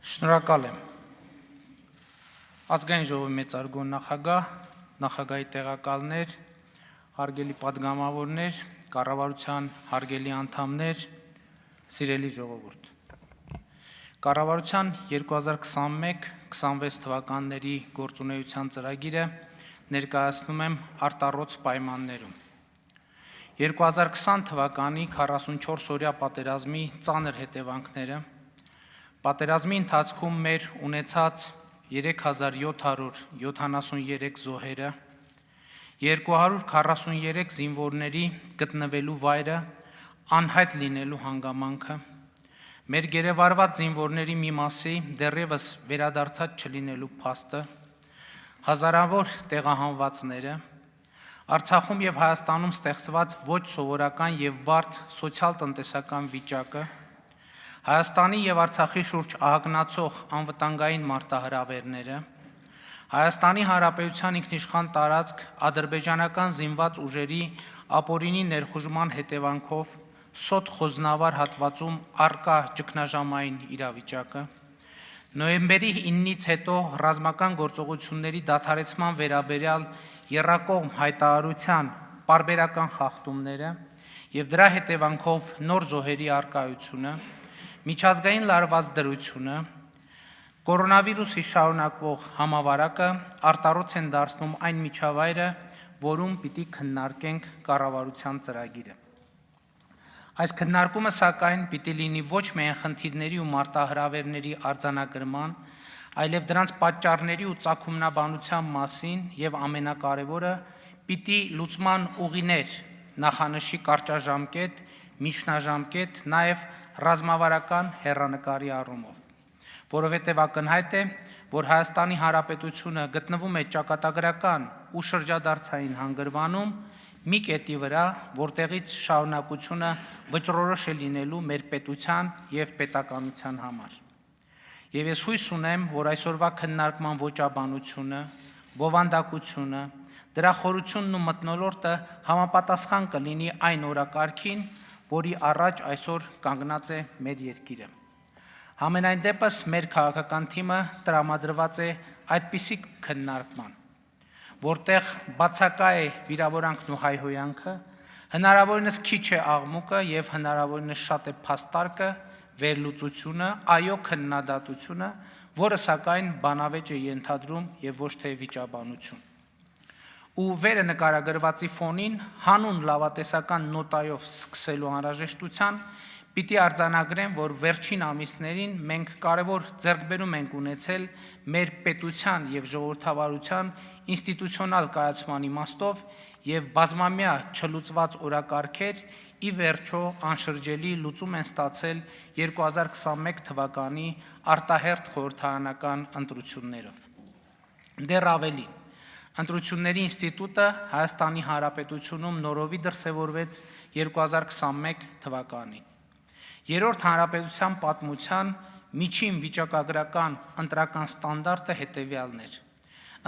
Շնորհակալ եմ։ Ազգային ժողովի մեծարգոն նախագահ, նախագահի տեղակալներ, հարգելի պատգամավորներ, կառավարության հարգելի անդամներ, սիրելի ժողովուրդ։ Կառավարության 2021-26 թվականների գործունեության ծրագիրը ներկայացնում եմ արտառոց պայմաններում։ 2020 թվականի 44-օրյա պատերազմի ծանր հետևանքները, պատերազմի ընթացքում մեր ունեցած 3773 զոհերը, 243 զինվորների գտնվելու վայրը, անհայտ լինելու հանգամանքը, մեր գերեվարված զինվորների մի մասի դեռևս վերադարձած չլինելու փաստը, հազարավոր տեղահանվածները, Արցախում և Հայաստանում ստեղծված ոչ սովորական և բարդ սոցիալ-տնտեսական վիճակը, Հայաստանի և Արցախի շուրջ ահագնացող անվտանգային մարտահրավերները, Հայաստանի Հանրապետության ինքնիշխան տարածք ադրբեջանական զինված ուժերի ապօրինի ներխուժման հետևանքով սոտ խոզնավար հատվածում առկա ճգնաժամային իրավիճակը, նոյեմբերի 9-ից հետո ռազմական գործողությունների դադարեցման վերաբերյալ եռակողմ հայտարարության պարբերական խախտումները և դրա հետևանքով նոր զոհերի առկայությունը, միջազգային լարված դրությունը, կորոնավիրուսի շարունակվող համավարակը արտառոց են դարձնում այն միջավայրը, որում պիտի քննարկենք կառավարության ծրագիրը։ Այս քննարկումը սակայն պիտի լինի ոչ միայն խնդիրների ու մարտահրավերների արձանագրման, այլև դրանց պատճառների ու ծագումնաբանության մասին և ամենակարևորը պիտի լուծման ուղիներ նախանշի կարճաժամկետ, միջնաժամկետ, նաև ռազմավարական հեռանկարի առումով, որովհետև ակնհայտ է, որ Հայաստանի Հանրապետությունը գտնվում է ճակատագրական ու շրջադարձային հանգրվանում մի կետի վրա, որտեղից շարունակությունը վճռորոշ է լինելու մեր պետության և պետականության համար։ Եվ ես հույս ունեմ, որ այսօրվա քննարկման ոճաբանությունը, բովանդակությունը, դրա խորությունն ու մթնոլորտը համապատասխան կլինի այն օրակարգին, որի առաջ այսօր կանգնած է մեր երկիրը։ Համենայն դեպս մեր քաղաքական թիմը տրամադրված է այդպիսի քննարկման, որտեղ բացակա է վիրավորանքն ու հայհոյանքը, հնարավորինս քիչ է աղմուկը և հնարավորինս շատ է փաստարկը, վերլուծությունը, այո քննադատությունը, որը սակայն բանավեճ է ենթադրում և ոչ թե վիճաբանություն։ Ու վերը նկարագրվածի ֆոնին հանուն լավատեսական նոտայով սկսելու անհրաժեշտության պիտի արձանագրեմ, որ վերջին ամիսներին մենք կարևոր ձեռքբերում ենք ունեցել մեր պետության և ժողովրդավարության ինստիտուցիոնալ կայացման իմաստով և բազմամյա չլուծված օրակարգեր ի վերջո անշրջելի լուծում են ստացել 2021 թվականի արտահերթ խորհրդարանական ընտրություններով։ Դեռ ավելին, ընտրությունների ինստիտուտը Հայաստանի Հանրապետությունում նորովի դրսևորվեց 2021 թվականին։ Երրորդ հանրապետության պատմության միջին վիճակագրական ընտրական ստանդարտը հետևյալն էր։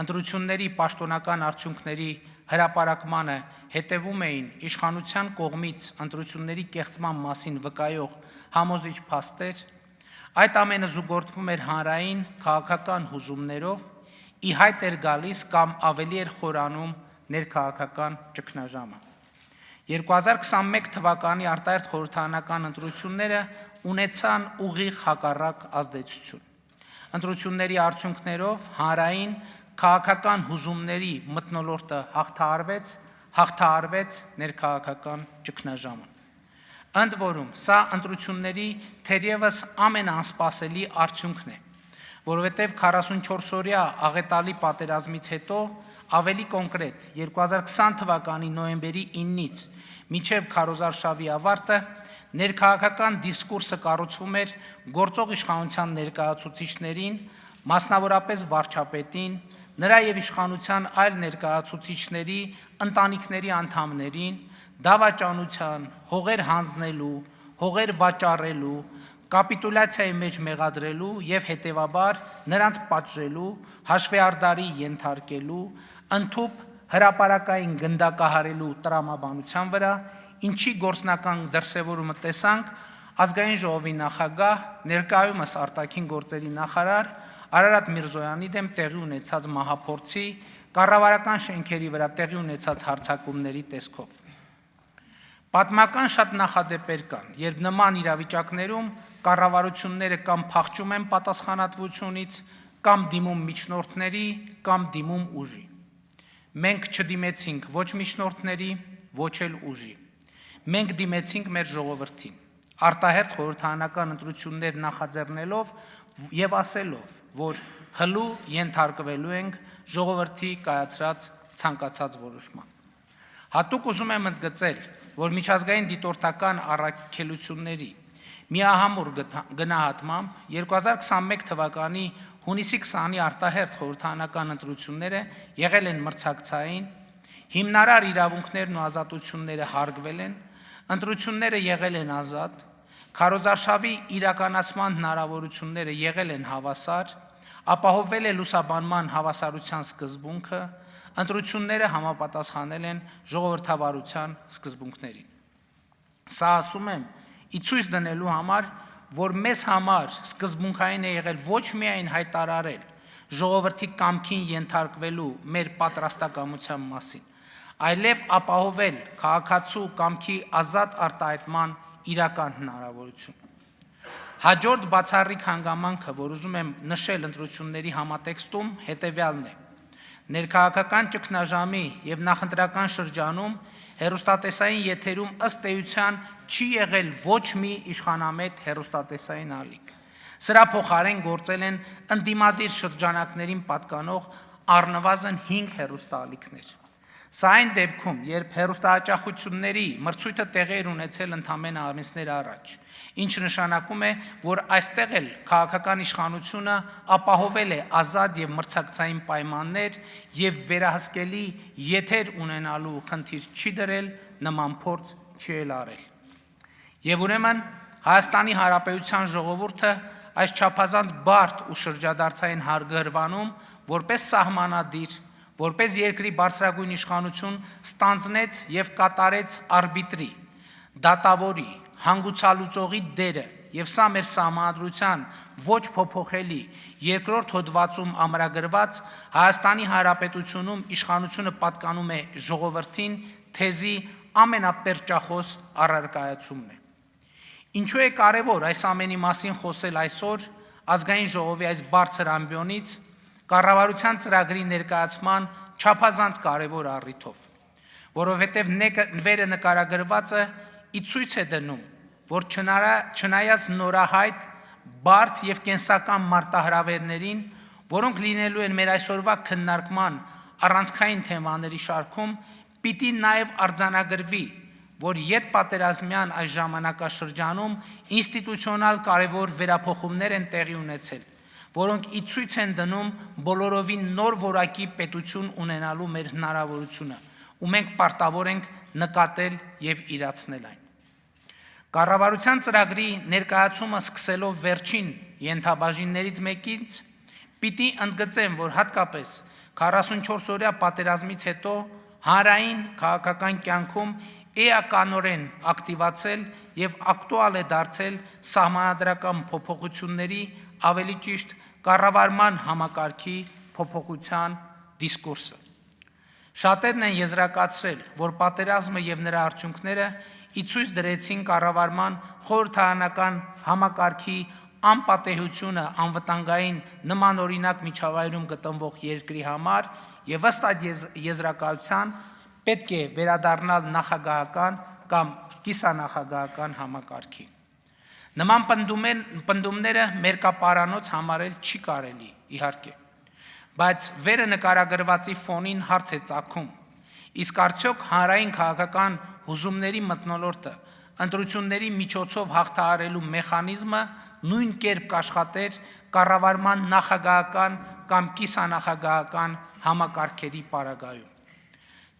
Ընտրությունների պաշտոնական արդյունքների հրապարակմանը հետևում էին իշխանության կողմից ընտրությունների կեղծման մասին վկայող համոզիչ փաստեր, այդ ամենը զուգորդվում էր հանրային քաղաքական հուզումներով, ի հայտ էր գալիս կամ ավելի էր խորանում ներքաղաքական ճգնաժամը։ 2021 թվականի արտահերթ խորհրդարանական ընտրությունները ունեցան ուղիղ հակառակ ազդեցություն։ Ընտրությունների արդյունքներով հանրային քաղաքական հուզումների մթնոլորտը հաղթահարվեց ներքաղաքական ճգնաժամը։ Ընդ որում, սա ընտրությունների թերևս ամենաանսպասելի արդյունքն է, որովհետև 44-օրյա աղետալի պատերազմից հետո, ավելի կոնկրետ 2020 թվականի նոյեմբերի 9-ից մինչև քարոզարշավի ավարտը ներքաղաքական դիսկուրսը կառուցվում էր գործող իշխանության ներկայացուցիչներին, մասնավորապես վարչապետին, նրա և իշխանության այլ ներկայացուցիչների ընտանիքների անդամներին, դավաճանության, հողեր հանձնելու, հողեր վաճառելու, կապիտուլյացիայի մեջ մեղադրելու և հետևաբար նրանց պատժելու, հաշվեհարդարի ենթարկելու, ընդհուպ հրապարակային գնդակահարելու տրամաբանության վրա, ինչի գործնական դրսևորումը տեսանք Ազգային ժողովի նախագահ, ներկայումս արտաքին գործերի նախարար Արարատ Միրզոյանի դեմ տեղի ունեցած մահափորձի, կառավարական շենքերի վրա տեղի ունեցած հարձակումների տեսքով։ Պատմական շատ նախադեպեր կան, երբ նման իրավիճակներում կառավարությունները կամ փախչում են պատասխանատվությունից, կամ դիմում միջնորդների, կամ դիմում ուժի։ Մենք չդիմեցինք ոչ միջնորդների, ոչ էլ ուժի։ Մենք դիմեցինք մեր ժողովրդին, արտահերթ խորհրդարանական ընտրություններ նախաձեռնելով եւ ասելով, որ հլու ենթարկվելու ենք ժողովրդի կայացրած ցանկացած որոշման։ Հատուկ ուզում եմ ընդգծել, որ միջազգային դիտորդական առաքելությունների միահամուռ գնահատմամբ 2021 թվականի հունիսի 20-ի արտահերթ խորհրդարանական ընտրությունները եղել են մրցակցային, հիմնարար իրավունքներն ու ազատությունները հարգվել են, ընտրությունները եղել են ազատ, քարոզարշավի իրականացման հնարավորությունները եղել են հավասար, ապահովվել է լուսաբանման հավասարության սկզբունքը, ընտրությունները համապատասխանել են ժողովրդավարության սկզբունքներին։ Սա ասում եմ ի ցույց դնելու համար, որ մեզ համար սկզբունքային է եղել ոչ միայն հայտարարել ժողովրդի կամքին ենթարկվելու մեր պատրաստակամության մասին, այլև ապահովել քաղաքացու կամքի ազատ արտահայտման իրական հնարավորություն։ Հաջորդ բացառիկ հանգամանքը, որ ուզում եմ նշել ընտրությունների համատեքստում, հետևյալն է. ներքաղաքական ճգնաժամի եւ նախընտրական շրջանում հեռուստատեսային եթերում ըստ էության չի եղել ոչ մի իշխանամետ հեռուստատեսային ալիք։ Սրա փոխարեն գործել են ընդդիմադիր շրջանակներին պատկանող առնվազն 5 հեռուստաալիքներ։ Սա այն դեպքում, երբ հեռուստահաճախությունների մրցույթը տեղի էր ունեցել ընդամենը ամիսներ առաջ, ինչը նշանակում է, որ այստեղ էլ քաղաքական իշխանությունը ապահովել է ազատ եւ մրցակցային պայմաններ եւ վերահսկելի եթեր ունենալու խնդիր չի դրել, նման փորձ չի էլ արել։ Եվ ուրեմն Հայաստանի Հանրապետության ժողովուրդը այս չափազանց բարդ ու շրջադարձային հարգրվանում որպես սահմանադիր, որպես երկրի բարձրագույն իշխանություն ստանձնեց եւ կատարեց արբիտրի, դատավորի, հանգուցալուծողի դերը եւ սա մեր սահմանադրության ոչ փոփոխելի երկրորդ հոդվածում ամրագրված Հայաստանի Հանրապետությունում իշխանությունը պատկանում է ժողովրդին թեզի ամենապերճախոս առարկայացումն է։ Ինչու է կարևոր այս ամենի մասին խոսել այսօր ազգային ժողովի այս բարձր ամբիոնից կառավարության ծրագրի ներկայացման չափազանց կարևոր առիթով, որովհետև վերը նկարագրվածը ի ցույց է դնում, որ չնայած նորահայտ, բարդ եւ կենսական մարտահրավերներին, որոնք լինելու են մեր այսօրվա քննարկման առանցքային թեմաների շարքում, պիտի նաեւ արձանագրվի, որ յետպատերազմյան այս ժամանակաշրջանում ինստիտուցիոնալ կարևոր վերափոխումներ են տեղի ունեցել, որոնք ի ցույց են դնում բոլորովին նոր որակի պետություն ունենալու մեր հնարավորությունը, ու մենք պարտավոր ենք նկատել եւ իրացնել այն։ Կառավարության ծրագրի ներկայացումը սկսելով վերջին ենթաբաժիններից մեկից պիտի ընդգծեմ, որ հատկապես 44-օրյա պատերազմից հետո հանրային քաղաքական կյանքում էականորեն ակտիվացել եւ ակտուալ է դարձել սահմանադրական փոփոխությունների, ավելի ճիշտ կառավարման համակարգի փոփոխության դիսկուրսը։ Շատերն են եզրակացրել, որ պատերազմը եւ նրա արդյունքները ի ցույց դրեցին կառավարման խորհրդարանական համակարգի անպատեհությունը անվտանգային նմանօրինակ միջավայրում գտնվող երկրի համար եւ ըստ այդ եզրակացության պետք է վերադառնալ նախագահական կամ կիսանախագահական համակարգի։ Նման պնդումները մերկապարանոց համարել չի կարելի, իհարկե, բայց վերը նկարագրվածի ֆոնին հարց է ծագում, իսկ արդյոք հանրային քաղաքական հուզումների մթնոլորտը ընտրությունների միջոցով հաղթահարելու մեխանիզմը նույն կերպ կաշխատեր կառավարման նախագահական կամ կիսանախագահական համակարգերի պարագայում։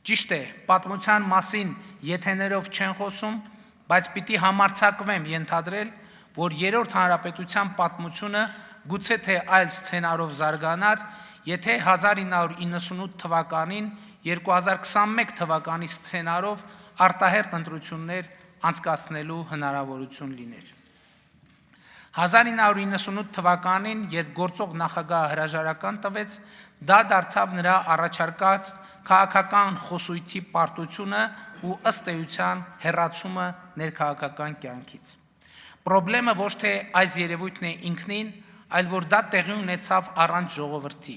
Ճիշտ է, պատմության մասին եթեներով չեն խոսում, բայց պիտի համարձակվեմ ենթադրել, որ երրորդ հանրապետության պատմությունը գուցե թե այլ սցենարով զարգանար, եթե 1998 թվականին 2021 թվականի սցենարով արտահերթ ընտրություններ անցկացնելու հնարավորություն լիներ։ 1998 թվականին, երբ գործող նախագահը հրաժարական տվեց, դա դարձավ նրա առաջարկած քաղաքական խոսույթի պարտությունը ու ըստ էության հեռացումը ներքաղաքական կյանքից։ Պրոբլեմը ոչ թե այս երևույթն է ինքնին, այլ որ դա տեղի ունեցավ առանց ժողովրդի,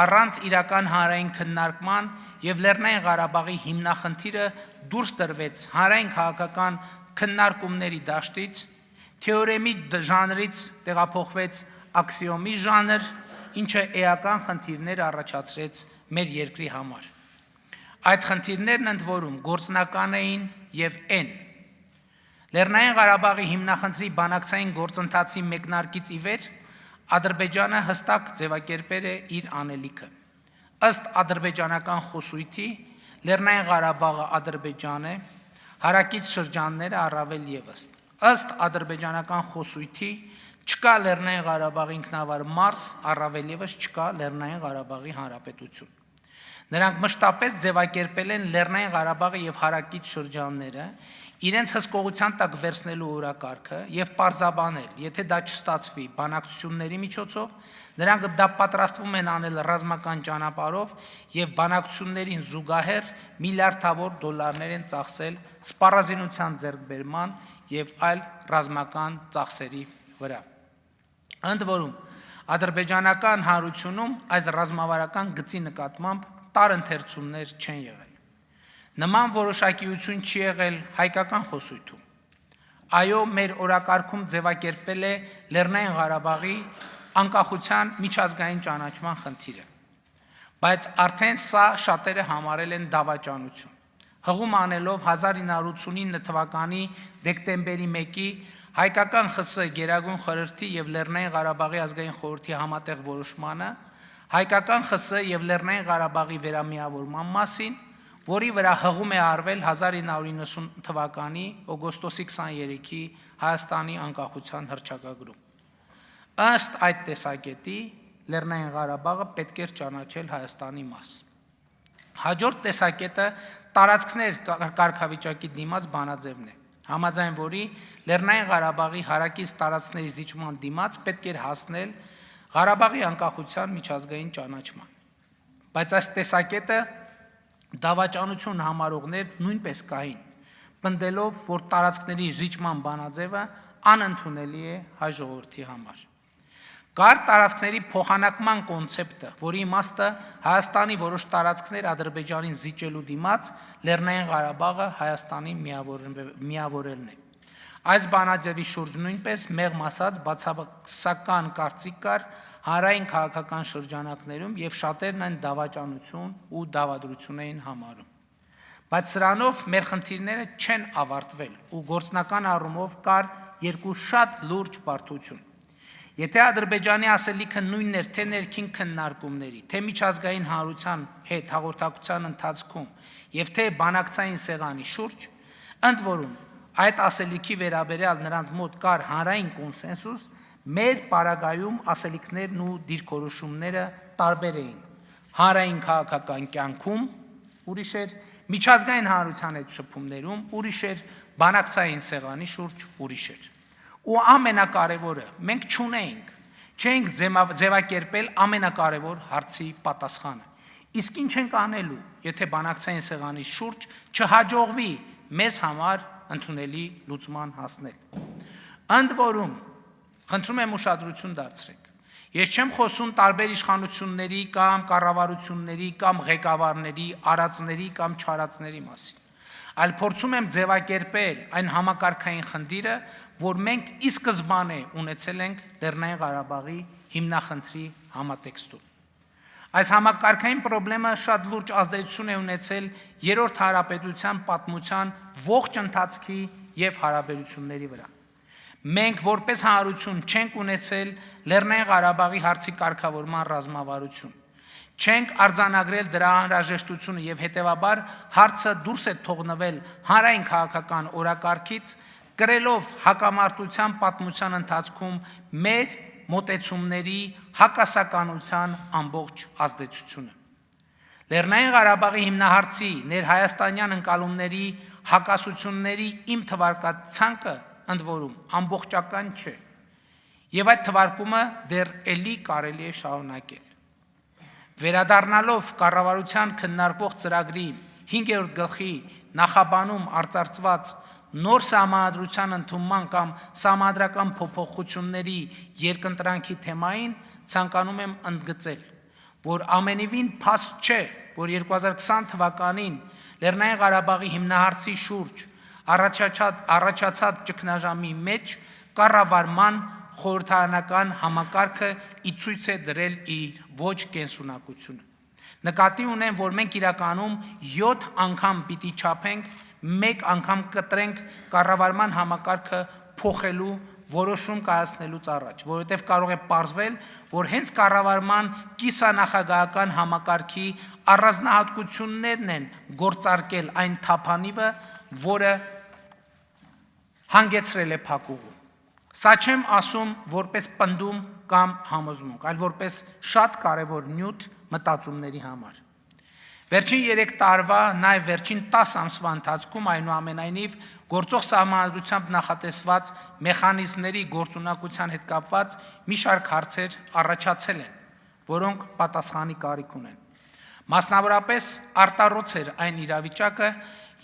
առանց իրական հանրային քննարկման եւ Լեռնային Ղարաբաղի հիմնախնդիրը դուրս տրվեց հանրային քաղաքական քննարկումների դաշտից, թեորեմի ժանրից տեղափոխվեց աքսիոմի ժանր, ինչը էական խնդիրներ առաջացրեց մեր երկրի համար։ Այդ խնդիրներն ընդ որում գործնական էին եւ են։ Լեռնային Ղարաբաղի հիմնախնդրի բանակցային գործընթացի մեկնարկից ի վեր Ադրբեջանը հստակ ձևակերպել է իր անելիքը։ Ըստ ադրբեջանական խոսույթի Լեռնային Ղարաբաղը Ադրբեջան է, հարակից շրջանները առավել ևս։ Ըստ ադրբեջանական խոսույթի չկա Լեռնային Ղարաբաղի ինքնավար մարզ, առավել ևս չկա Լեռնային Ղարաբաղի հանրապետություն։ Նրանք մշտապես ձևակերպել են Լեռնային Ղարաբաղը եւ հարակից շրջանները իրենց հսկողության տակ վերցնելու օրակարգը եւ պարզաբանել, եթե դա չստացվի բանակցությունների միջոցով, նրանք դա պատրաստվում են անել ռազմական ճանապարհով եւ բանակցություններին զուգահեռ միլիարդավոր դոլարներ են ծախսել սպառազինության ձեռքբերման եւ այլ ռազմական ծախսերի վրա։ Ընդ որում, ադրբեջանական հանրությունում այս ռազմավարական գծի նկատմամբ տարընթերցումներ չեն եղել։ Նման որոշակիություն չի եղել հայկական խոսույթում։ Այո, մեր օրակարգում ձևակերպվել է Լեռնային Ղարաբաղի անկախության միջազգային ճանաչման խնդիրը, բայց արդեն սա շատերը համարել են դավաճանություն։ Հղում անելով 1989 թվականի դեկտեմբերի 1-ի հայկական ԽՍՀ Գերագույն խորհրդի եւ Լեռնային Ղարաբաղի ազգային խորհրդի համատեղ որոշմանը, հայկական ԽՍՀ եւ Լեռնային Ղարաբաղի վերամիավորման մասին, որի վրա հղում է արվել 1990 թվականի օգոստոսի 23-ի Հայաստանի անկախության հռչակագրում։ Ըստ այդ տեսակետի Լեռնային Ղարաբաղը պետք էր ճանաչել Հայաստանի մաս։ Հաջորդ տեսակետը տարածքներ կարգավիճակի դիմաց բանաձևն է, համաձայն որի Լեռնային Ղարաբաղի հարակից տարածքների զիջման դիմաց պետք էր հասնել Ղարաբաղի անկախության միջազգային ճանաչման։ Բայց այս տեսակետը դավաճանություն համարողներ նույնպես կային, պնդելով, որ տարածքների զիջման բանաձևը անընդունելի է հայ ժողովրդի համար։ Կար տարածքների փոխանակման կոնցեպտը, որի իմաստը Հայաստանի որոշ տարածքներ Ադրբեջանին զիջելու դիմաց Լեռնային Ղարաբաղը Հայաստանի միավորելն է։ Այս բանաձևի շուրջ նույնպես մեղմ ասած բացասական կարծիք կար հանրային քաղաքական շրջանակներում եւ շատերն այն դավաճանություն ու դավադրություն էին համարում։ Բայց սրանով մեր խնդիրները չեն ավարտվել ու գործնական առումով կար երկու շատ լուրջ բարդություն։ Եթե Ադրբեջանի ասելիքը նույնն էր թե ներքին քննարկումների, թե միջազգային հանրության հետ հաղորդակցության ընթացքում եւ թե բանակցային սեղանի շուրջ, ընդ որում այդ ասելիքի վերաբերյալ նրանց մոտ կար հանրային կոնսենսուս, մեր պարագայում ասելիքներն ու դիրքորոշումները տարբեր էին։ Հանրային քաղաքական կյանքում ուրիշ էր, միջազգային հանրության հետ շփումներում ուրիշ էր, բանակցային սեղանի շուրջ ուրիշ էր։ Ու ամենակարևորը, մենք չենք ձևակերպել ամենակարևոր հարցի պատասխանը։ Իսկ ինչ ենք անելու, եթե բանակցային սեղանի շուրջ չհաջողվի մեզ համար ընդունելի լուծման հասնել։ Ընդ որում, խնդրում եմ ուշադրություն դարձրեք։ Ես չեմ խոսում տարբեր իշխանությունների կամ կառավարությունների կամ ղեկավարների, արածների կամ չարածների մասին, այլ փորձում եմ ձևակերպել այն համակարգային խնդիրը, որ մենք ի սկզբանե ունեցել ենք Լեռնային Ղարաբաղի հիմնախնդրի համատեքստում։ Այս համակարգային խնդրը շատ լուրջ ազդեցություն է ունեցել Երրորդ հանրապետության պատմության ողջ ընթացքի եւ հարաբերությունների վրա։ Մենք որպես հանրություն չենք ունեցել Լեռնային Ղարաբաղի հարցի կարգավորման ռազմավարություն, չենք արձանագրել դրա անհրաժեշտությունը եւ հետեւաբար հարցը դուրս է թողնվել հանրային քաղաքական օրակարգից, կրելով հակամարտության պատմության ընթացքում մեր մոտեցումների հակասականության ամբողջ ազդեցությունը։ Լեռնային Ղարաբաղի հիմնահարցի ներհայաստանյան ընկալումների հակասությունների իմ թվարկածանքը ընդ որում ամբողջական չէ։ Եվ այդ թվարկումը դեռ էլի կարելի է շարունակել։ Վերադառնալով կառավարության քննարկող ծրագրի 5-րդ գլխի նախաբանում արծարծված նոր սահմանադրության ընդունման կամ սահմանադրական փոփոխությունների երկընտրանքի թեմային ցանկանում եմ ընդգծել, որ ամենևին փաստ չէ, որ 2020 թվականին Լեռնային Ղարաբաղի հիմնահարցի շուրջ առաջացած ճգնաժամի մեջ կառավարման խորհրդարանական համակարգը ի ցույց է դրել իր ոչ կենսունակությունը։ Նկատի ունեմ, որ մենք իրականում 7 անգամ պիտի չափենք, 1 անգամ կտրենք կառավարման համակարգը փոխելու որոշում կայացնելուց առաջ, որովհետև կարող է պարզվել, որ հենց կառավարման կիսանախագահական համակարգի առանձնահատկություններն են գործարկել այն թափանիվը, որը հանգեցրել է փակուղու։ Սա չեմ ասում որպես պնդում կամ համոզմունք, այլ որպես շատ կարևոր նյութ մտածումների համար։ Վերջին 3 տարվա, նաև վերջին 10 ամսվա ընթացքում այնուամենայնիվ գործող սահմանադրությամբ նախատեսված մեխանիզմների գործունակության հետ կապված մի շարք հարցեր առաջացել են, որոնք պատասխանի կարիք ունեն։ Մասնավորապես արտառոց էր այն իրավիճակը,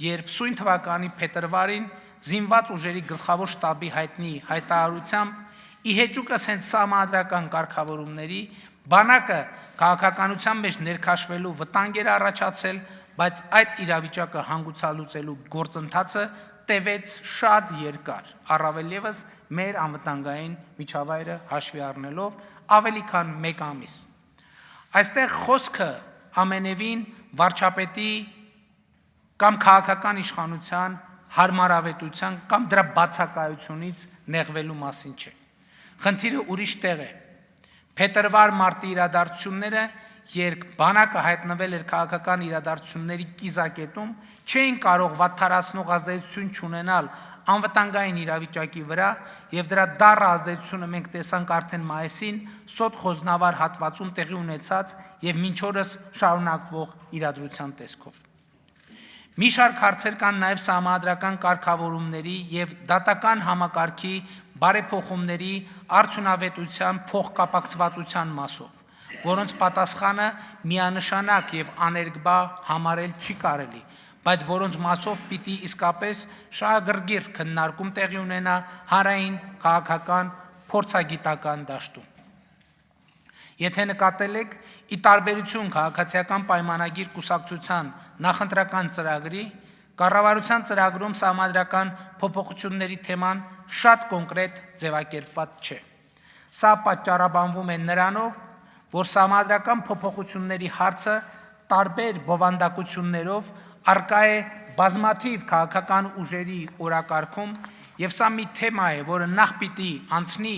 երբ սույն թվականի փետրվարին Զինված ուժերի գլխավոր շտաբի հայտնի հայտարարությամբ ի հեճուկս հենց սահմանադրական կարգավորումների բանակը քաղաքականության մեջ ներքաշվելու վտանգ էր առաջացել, բայց այդ իրավիճակը հանգուցալուծելու գործընթացը տևեց շատ երկար, առավել ևս մեր անվտանգային միջավայրը հաշվի առնելով ավելի քան 1 ամիս։ Այստեղ խոսքը ամենևին վարչապետի կամ քաղաքական իշխանության հարմարավետության կամ դրա բացակայությունից նեղվելու մասին չէ։ Խնդիրը ուրիշ տեղ է։ Փետրվար-մարտի իրադարձությունները, երբ բանակը հայտնվել էր քաղաքական իրադարձությունների կիզակետում, չէին կարող վատթարացնող ազդեցություն չունենալ անվտանգային իրավիճակի վրա, եւ դրա դառը ազդեցությունը մենք տեսանք արդեն մայիսին սոտ խոզնավար հատվածում տեղի ունեցած եւ մինչ օրս շարունակվող իրադրության տեսքով։ Մի շարք հարցեր կան նաև սահմանադրական կարգավորումների եւ դատական համակարգի բարեփոխումների արդյունավետության փոխկապակցվածության մասով, որոնց պատասխանը միանշանակ եւ աներկբա համարել չի կարելի, բայց որոնց մասով պիտի իսկապես շահագրգիռ քննարկում տեղի ունենա հանրային քաղաքական փորձագիտական դաշտում։ Եթե նկատել եք, ի տարբերություն քաղաքացիական պայմանագիր կուսակցության նախընտրական ծրագրի, կառավարության ծրագրում սահմանադրական փոփոխությունների թեման շատ կոնկրետ ձևակերպված չէ։ Սա պատճառաբանվում է նրանով, որ սահմանադրական փոփոխությունների հարցը տարբեր բովանդակություններով առկա է բազմաթիվ քաղաքական ուժերի օրակարգում, եւ սա մի թեմա է, որը նախ պիտի անցնի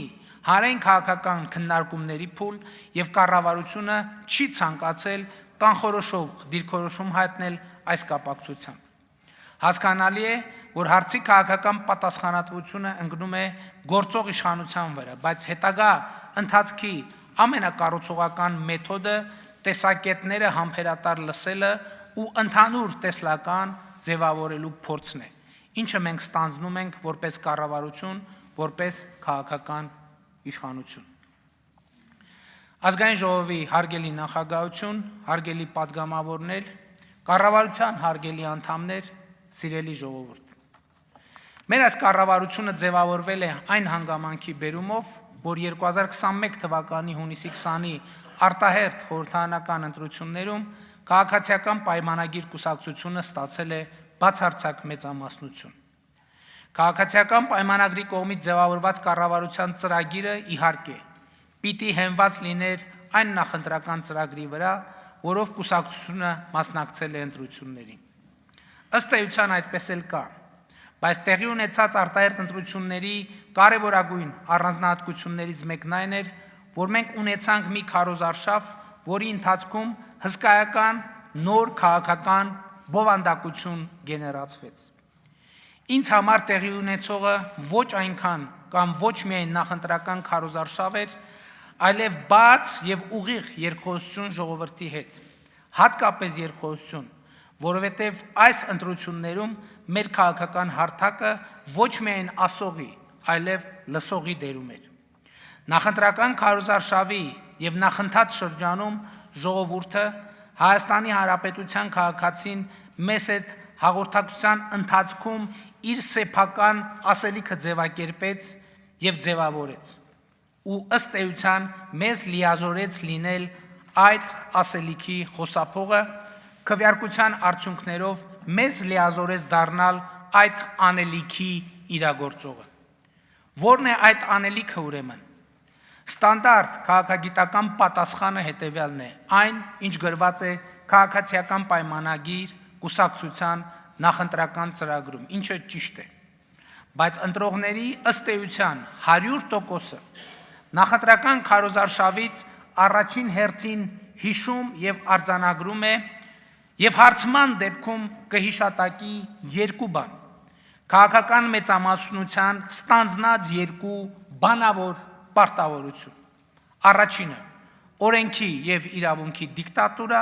հանրային քաղաքական քննարկումների փուլ եւ կառավարությունը չի ցանկացել կանխորոշող դիրքորոշում հայտնել այս կապակցությամբ։ Հասկանալի է, որ հարցի քաղաքական պատասխանատվությունը ընկնում է գործող իշխանության վրա, բայց հետագա ընթացքի ամենակառուցողական մեթոդը տեսակետները համբերատար լսելը ու ընդհանուր տեսլական ձևավորելու փորձն է, ինչը մենք ստանձնում ենք որպես կառավարություն, որպես քաղաքական իշխանություն։ Ազգային ժողովի հարգելի նախագահություն, հարգելի պատգամավորներ, կառավարության հարգելի անդամներ, սիրելի ժողովուրդ։ Մեր այս կառավարությունը ձևավորվել է այն հանգամանքի բերումով, որ 2021 թվականի հունիսի 20-ի արտահերթ խորհրդարանական ընտրություններում քաղաքացիական պայմանագիր կուսակցությունը ստացել է բացարձակ մեծամասնություն։ Քաղաքացիական պայմանագրի կողմից ձևավորված կառավարության ծրագիրը իհարկե պիտի հենված լիներ այն նախընտրական ծրագրի վրա, որով կուսակցությունը մասնակցել է ընտրություններին։ Ըստ էության այդպես էլ կա, բայց տեղի ունեցած արտահերթ ընտրությունների կարևորագույն առանձնահատկություններից մեկն այն էր, որ մենք ունեցանք մի քարոզարշավ, որի ընթացքում հսկայական նոր քաղաքական բովանդակություն գեներացվեց։ Ինձ համար տեղի ունեցողը ոչ այնքան կամ ոչ միայն նախընտրական քարոզարշավ էր, այլև բաց եւ ուղիղ երկխոսություն ժողովրդի հետ, հատկապես երկխոսություն, որովհետև այս ընտրություններում մեր քաղաքական հարթակը ոչ միայն ասողի, այլև լսողի դերում էր։ Նախընտրական քարոզարշավի եւ նախընթաց շրջանում ժողովուրդը Հայաստանի Հանրապետության քաղաքացին մեծ այդ հաղորդակցության ընթացքում իր սեփական ասելիքը ձևակերպեց եւ ձևավորեց ու ըստ էության մեզ լիազորեց լինել այդ ասելիքի խոսափողը քվեարկության արդյունքներով մեզ լիազորեց դառնալ այդ անելիքի իրագործողը որն է այդ անելիքը ուրեմն Ստանդարտ քաղաքագիտական պատասխանը հետևյալն է այն ինչ գրված է քաղաքացիական պայմանագիր կուսակցության նախընտրական ծրագրում ինչը ճիշտ է բայց ընտրողների ըստ էության 100%-ը նախընտրական քարոզարշավից առաջին հերթին հիշում եւ արձանագրում է եւ հարցման դեպքում կհիշատակի երկու բան քաղաքական մեծամասնության ստանձնած երկու բանավոր պարտավորություն առաջինը օրենքի եւ իրավունքի դիկտատուրա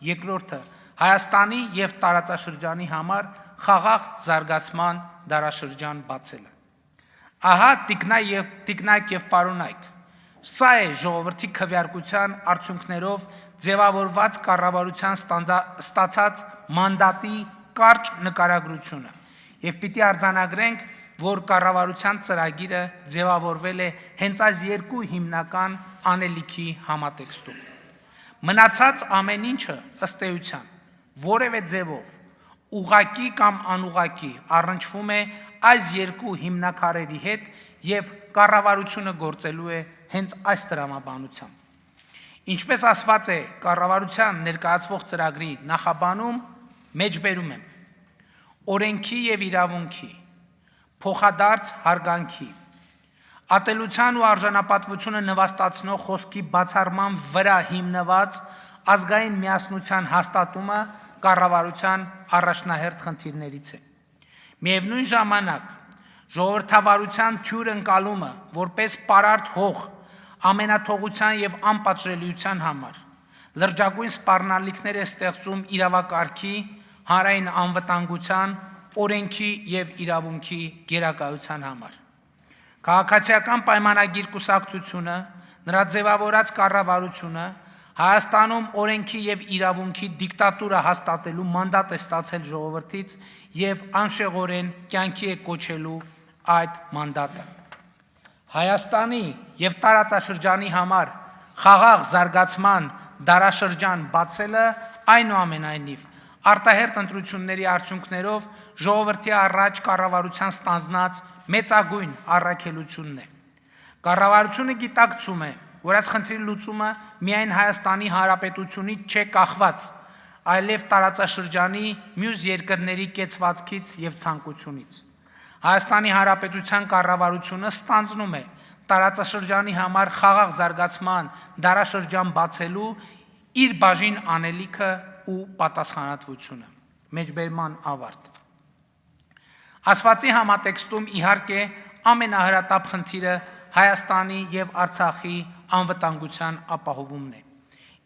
երկրորդը Հայաստանի եւ տարածաշրջանի համար խաղաղ զարգացման դարաշրջան բացելը ահա տիկնայք եւ պարոնայք սա է ժողովրդի քվեարկության արդյունքներով ձևավորված կառավարության ստացած մանդատի կարճ նկարագրությունը եւ պիտի արձանագրենք որ կառավարության ծրագիրը ձևավորվել է հենց այս երկու հիմնական անելիքի համատեքստում։ Մնացած ամեն ինչը ըստ էության որևէ ձևով ուղղակի կամ անուղղակի առնչվում է այս երկու հիմնաքարերի հետ եւ կառավարությունը գործելու է հենց այս տրամաբանությամբ։ Ինչպես ասված է կառավարության ներկայացվող ծրագրի նախաբանում մեջբերում եմ օրենքի եւ իրավունքի փոխադարձ հարգանքի ատելության ու արժանապատվությունը նվաստացնող խոսքի բացառման վրա հիմնված ազգային միասնության հաստատումը կառավարության առաջնահերթ խնդիրներից է միևնույն ժամանակ ժողովրդավարության թյուր ընկալումը որպես պարարտ հող ամենաթողության եւ անպատժելիության համար լրջագույն սպառնալիքներ է ստեղծում իրավակարգի հանրային անվտանգության օրենքի եւ իրավունքի գերակայության համար քաղաքացիական պայմանագիր կուսակցությունը նրա ձևավորած կառավարությունը Հայաստանում օրենքի եւ իրավունքի դիկտատուրա հաստատելու մանդատ է ստացել ժողովրդից եւ անշեղորեն կյանքի է կոչելու այդ մանդատը Հայաստանի եւ տարածաշրջանի համար խաղաղ զարգացման դարաշրջան բացելը այնուամենայնիվ արտահերտ ընտրությունների արդյունքներով ժողովրդի առաջ կառավարության ստանձնած մեծագույն առաքելությունն է կառավարությունը գիտակցում է որ այս խնդրի լուծումը միայն Հայաստանի Հանրապետությունից չէ կախված այլև տարածաշրջանի մյուս երկրների կեցվածքից եւ ցանկությունից Հայաստանի Հանրապետության կառավարությունը ստանձնում է տարածաշրջանի համար խաղաղ զարգացման դարաշրջան բացելու իր բաժին անելիքը ու պատասխանատվությունը մեջբերման ավարտ Ասվածի համատեքստում իհարկե ամենահրատապ խնդիրը Հայաստանի եւ Արցախի անվտանգության ապահովումն է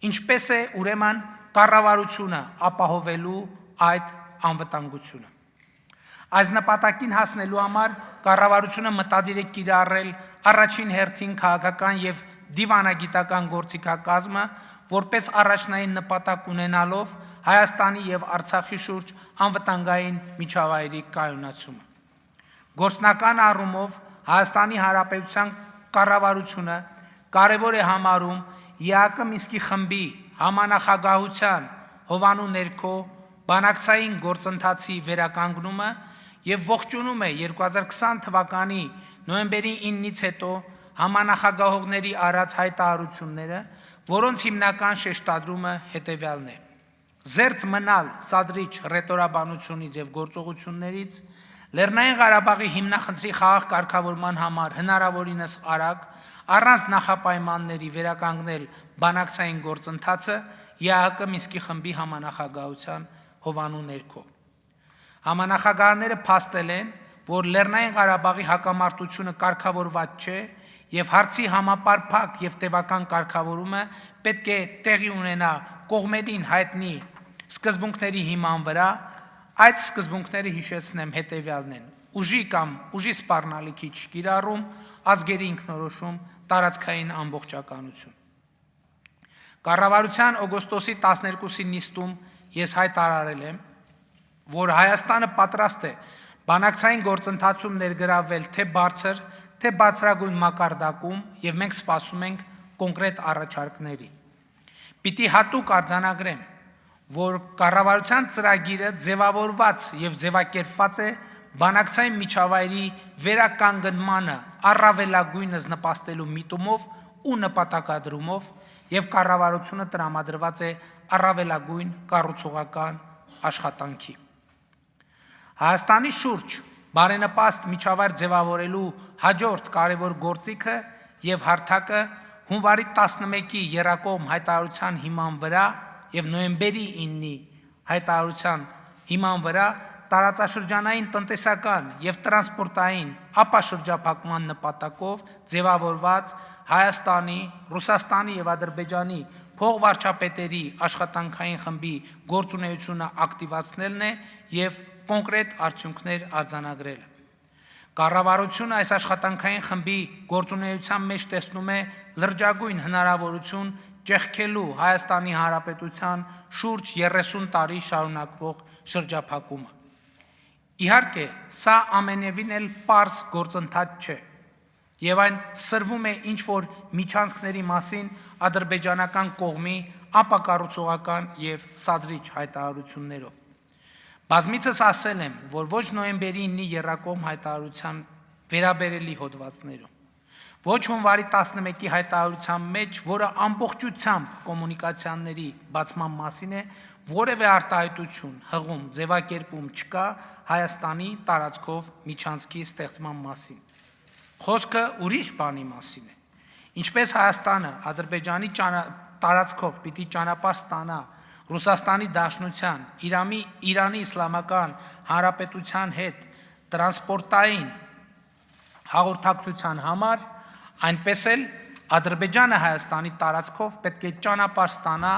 ինչպես է ուրեմն կառավարությունը ապահովելու այդ անվտանգությունը Այս նպատակին հասնելու համար կառավարությունը մտադիր է կիրառել առաջին հերթին քաղաքական եւ դիվանագիտական գործիքակազմը որպես առաջնային նպատակ ունենալով Հայաստանի եւ Արցախի շուրջ անվտանգային միջավայրի կայունացումը։ Գործնական առումով Հայաստանի Հանրապետության կառավարությունը կարևոր է համարում ԵԱԿ Մինսկի խմբի համանախագահության հովանու ներքո բանակցային գործընթացի վերականգնումը եւ ողջունում է 2020 թվականի նոյեմբերի 9-ից հետո համանախագահողների արած հայտարարությունները, որոնց հիմնական շեշտադրումը հետևյալն է. Զերծ մնալ սադրիչ ռետորաբանությունից եւ գործողություններից Լեռնային Ղարաբաղի հիմնախնդրի խաղաղ կարգավորման համար հնարավորինս արագ առանց նախապայմանների վերականգնել բանակցային գործընթացը ԵԱՀԿ Մինսկի խմբի համանախագահության հովանու ներքո։ Համանախագահները փաստել են, որ Լեռնային Ղարաբաղի հակամարտությունը կարգավորված չէ եւ հարցի համապարփակ եւ տևական կարգավորումը պետք է տեղի ունենա կողմերին հայտնի սկզբունքների հիման վրա, այդ սկզբունքները հիշեցնեմ հետևյալն են. ուժի կամ ուժի սպառնալիքի չկիրառում, ազգերի ինքնորոշում, տարածքային ամբողջականություն։ Կառավարության օգոստոսի 12-ի նիստում ես հայտարարել եմ, որ Հայաստանը պատրաստ է բանակցային գործընթացում ներգրավվել թե բարձր, թե բարձրագույն մակարդակում եւ մենք սպասում ենք կոնկրետ առաջարկների։ Պիտի հատուկ արձանագրեմ, որ կառավարության ծրագիրը ձևավորված եւ ձևակերպված է բանակցային միջավայրի վերականգնմանը առավելագույնս նպաստելու միտումով ու նպատակադրումով եւ կառավարությունը տրամադրված է առավելագույն կառուցողական աշխատանքի։ Հայաստանի շուրջ բարենպաստ միջավայր ձևավորելու հաջորդ կարևոր գործիքը եւ հարթակը հունվարի 11-ի եռակողմ հայտարարության հիման վրա եւ նոյեմբերի 9-ի հայտարարության հիման վրա տարածաշրջանային տնտեսական եւ տրանսպորտային ապաշրջափակման նպատակով ձևավորված Հայաստանի, Ռուսաստանի եւ Ադրբեջանի փողվարչապետերի աշխատանքային խմբի գործունեությունը ակտիվացնելն է եւ կոնկրետ արդյունքներ արձանագրելը։ Կառավարությունը այս աշխատանքային խմբի գործունեության մեջ տեսնում է լրջագույն հնարավորություն ճեղքելու Հայաստանի Հանրապետության շուրջ 30 տարի շարունակվող շրջափակումը։ Իհարկե, սա ամենևին էլ պարզ գործընթաց չէ, եւ այն սրվում է ինչ-որ միջանցքների մասին ադրբեջանական կողմի ապակառուցողական եւ սադրիչ հայտարարություններով։ Բազմիցս ասել եմ, որ ոչ նոյեմբերի 9-ի եռակողմ հայտարարության վերաբերելի հոդվածներում, ոչ հունվարի 11-ի հայտարարության մեջ, որը ամբողջությամբ կոմունիկացիաների բացման մասին է, որևէ արտահայտություն, հղում, ձևակերպում չկա Հայաստանի տարածքով միջանցքի ստեղծման մասին։ Խոսքը ուրիշ բանի մասին է։ Ինչպես Հայաստանը Ադրբեջանի տարածքով պիտի ճանապարհ ստանա Ռուսաստանի Դաշնության, Իրանի Իսլամական Հանրապետության հետ տրանսպորտային հաղորդակցության համար, այնպես էլ Ադրբեջանը Հայաստանի տարածքով պետք է ճանապարհ ստանա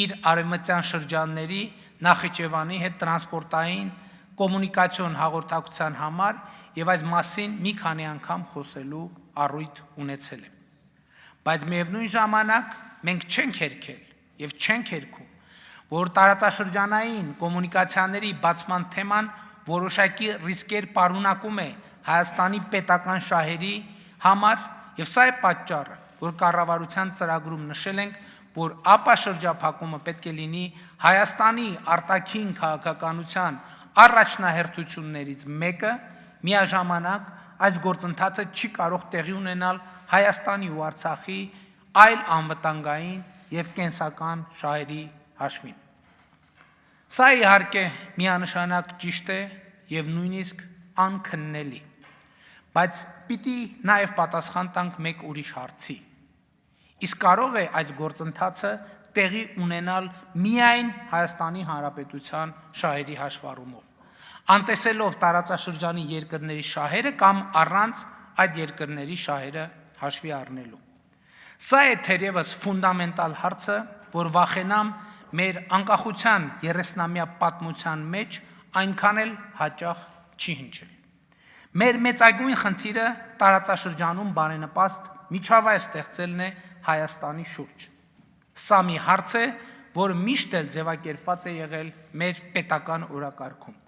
իր արևմտյան շրջանների Նախիջևանի հետ տրանսպորտային կոմունիկացիոն հաղորդակցության համար եւ այս մասին մի քանի անգամ խոսելու առիթ ունեցել եմ։ Բայց միևնույն ժամանակ մենք չենք հերքել եւ չենք հերքում, որ տարածաշրջանային կոմունիկացիաների բացման թեման որոշակի ռիսկեր պարունակում է Հայաստանի պետական շահերի համար եւ սա է պատճառը, որ կառավարության ծրագրում նշել ենք, որ ապաշրջափակումը պետք է լինի Հայաստանի արտաքին քաղաքականության առաջնահերթություններից մեկը, միաժամանակ այս գործընթացը չի կարող տեղի ունենալ Հայաստանի ու Արցախի այլ անվտանգային եւ կենսական շահերի հաշվին։ Սա իհարկե միանշանակ ճիշտ է եւ նույնիսկ անքննելի, բայց պիտի նաեւ պատասխան տանք մեկ ուրիշ հարցի։ Իսկ կարող է այս գործընթացը տեղի ունենալ միայն Հայաստանի Հանրապետության շահերի հաշվառումով, անտեսելով տարածաշրջանի երկրների շահերը կամ առանց այդ երկրների շահերը հաշվի առնելու։ Սա է թերևս ֆունդամենտալ հարցը, որ վախենամ մեր անկախության 30-ամյա պատմության մեջ այնքան էլ հաճախ չի հնչել։ Մեր մեծագույն խնդիրը տարածաշրջանում բարենպաստ միջավայր ստեղծելն է Հայաստանի շուրջ։ Սա մի հարց է, որը միշտ էլ ձևակերպված է եղել մեր պետական օրակարգում։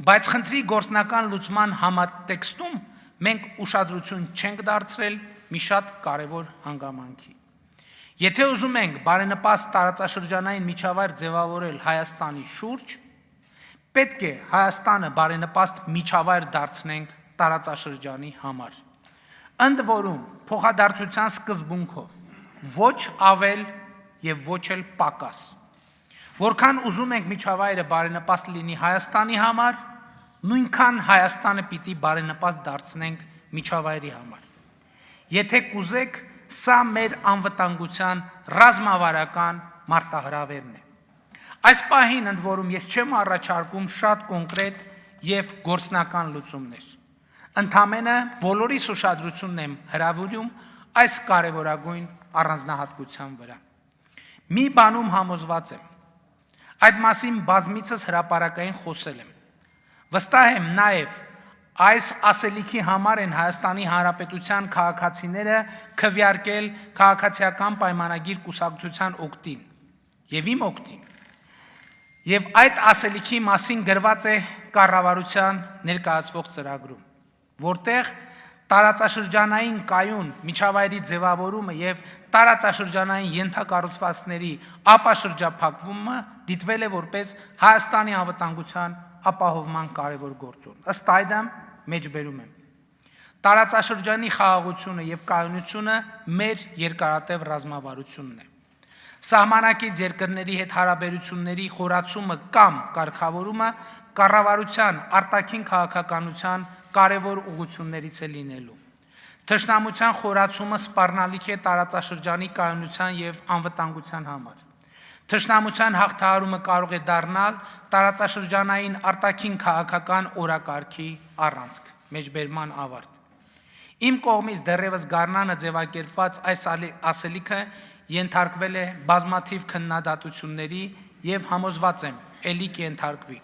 Բայց խնդրի գործնական լուծման համատեքստում մենք ուշադրություն չենք դարձրել մի շատ կարևոր հանգամանքի։ Եթե ուզում ենք բարենպաստ տարածաշրջանային միջավայր ձևավորել Հայաստանի շուրջ, պետք է Հայաստանը բարենպաստ միջավայր դարձնենք տարածաշրջանի համար։ Ընդ որում, փոխադարձության սկզբունքով, ոչ ավել եւ ոչ էլ պակաս։ Որքան ուզում ենք միջավայրը բարենպաստ լինի Հայաստանի համար, նույնքան Հայաստանը պիտի բարենպաստ դարձնենք միջավայրի համար։ Եթե կուզեք, սա մեր անվտանգության ռազմավարական մարտահրավերն է։ Այս պահին ընդ որում ես չեմ առաջարկում շատ կոնկրետ եւ գործնական լուծումներ։ Ընդամենը բոլորիս ուշադրությունն եմ հրավիրում այս կարևորագույն առանձնահատկության վրա։ Մի բանում համոզված եմ, այդ մասին բազմիցս հրապարակային խոսել եմ։ Վստահ եմ նաև Այս ասելիքի համար են Հայաստանի Հանրապետության քաղաքացիները քվեարկել քաղաքացիական պայմանագիր կուսակցության օգտին եւ իմ օգտին։ Եվ այդ ասելիքի մասին գրված է կառավարության ներկայացվող ծրագրում, որտեղ տարածաշրջանային կայուն միջավայրի ձևավորումը եւ տարածաշրջանային ենթակառուցվածքների ապաշրջափակումը դիտվել է որպես Հայաստանի անվտանգության ապահովման կարևոր գործոն։ Ըստ այդմ մեջբերում եմ տարածաշրջանի խաղաղությունը եւ կայունությունը մեր երկարատև ռազմավարությունն է։ Սահմանակից երկրների հետ հարաբերությունների խորացումը կամ կարգավորումը կառավարության արտաքին քաղաքականության կարևոր ուղղություններից է լինելու։ Թշնամության խորացումը սպառնալիք է տարածաշրջանի կայունության եւ անվտանգության համար։ Թշնամության հաղթահարումը կարող է դառնալ տարածաշրջանային արտաքին քաղաքական օրակարգի առանցք։ Մեջբերման ավարտ։ Իմ կողմից դեռևս գարնանը ձևակերպված այս ասելիքը ենթարկվել է բազմաթիվ քննադատությունների եւ համոզված եմ, ելի կենթարկվի։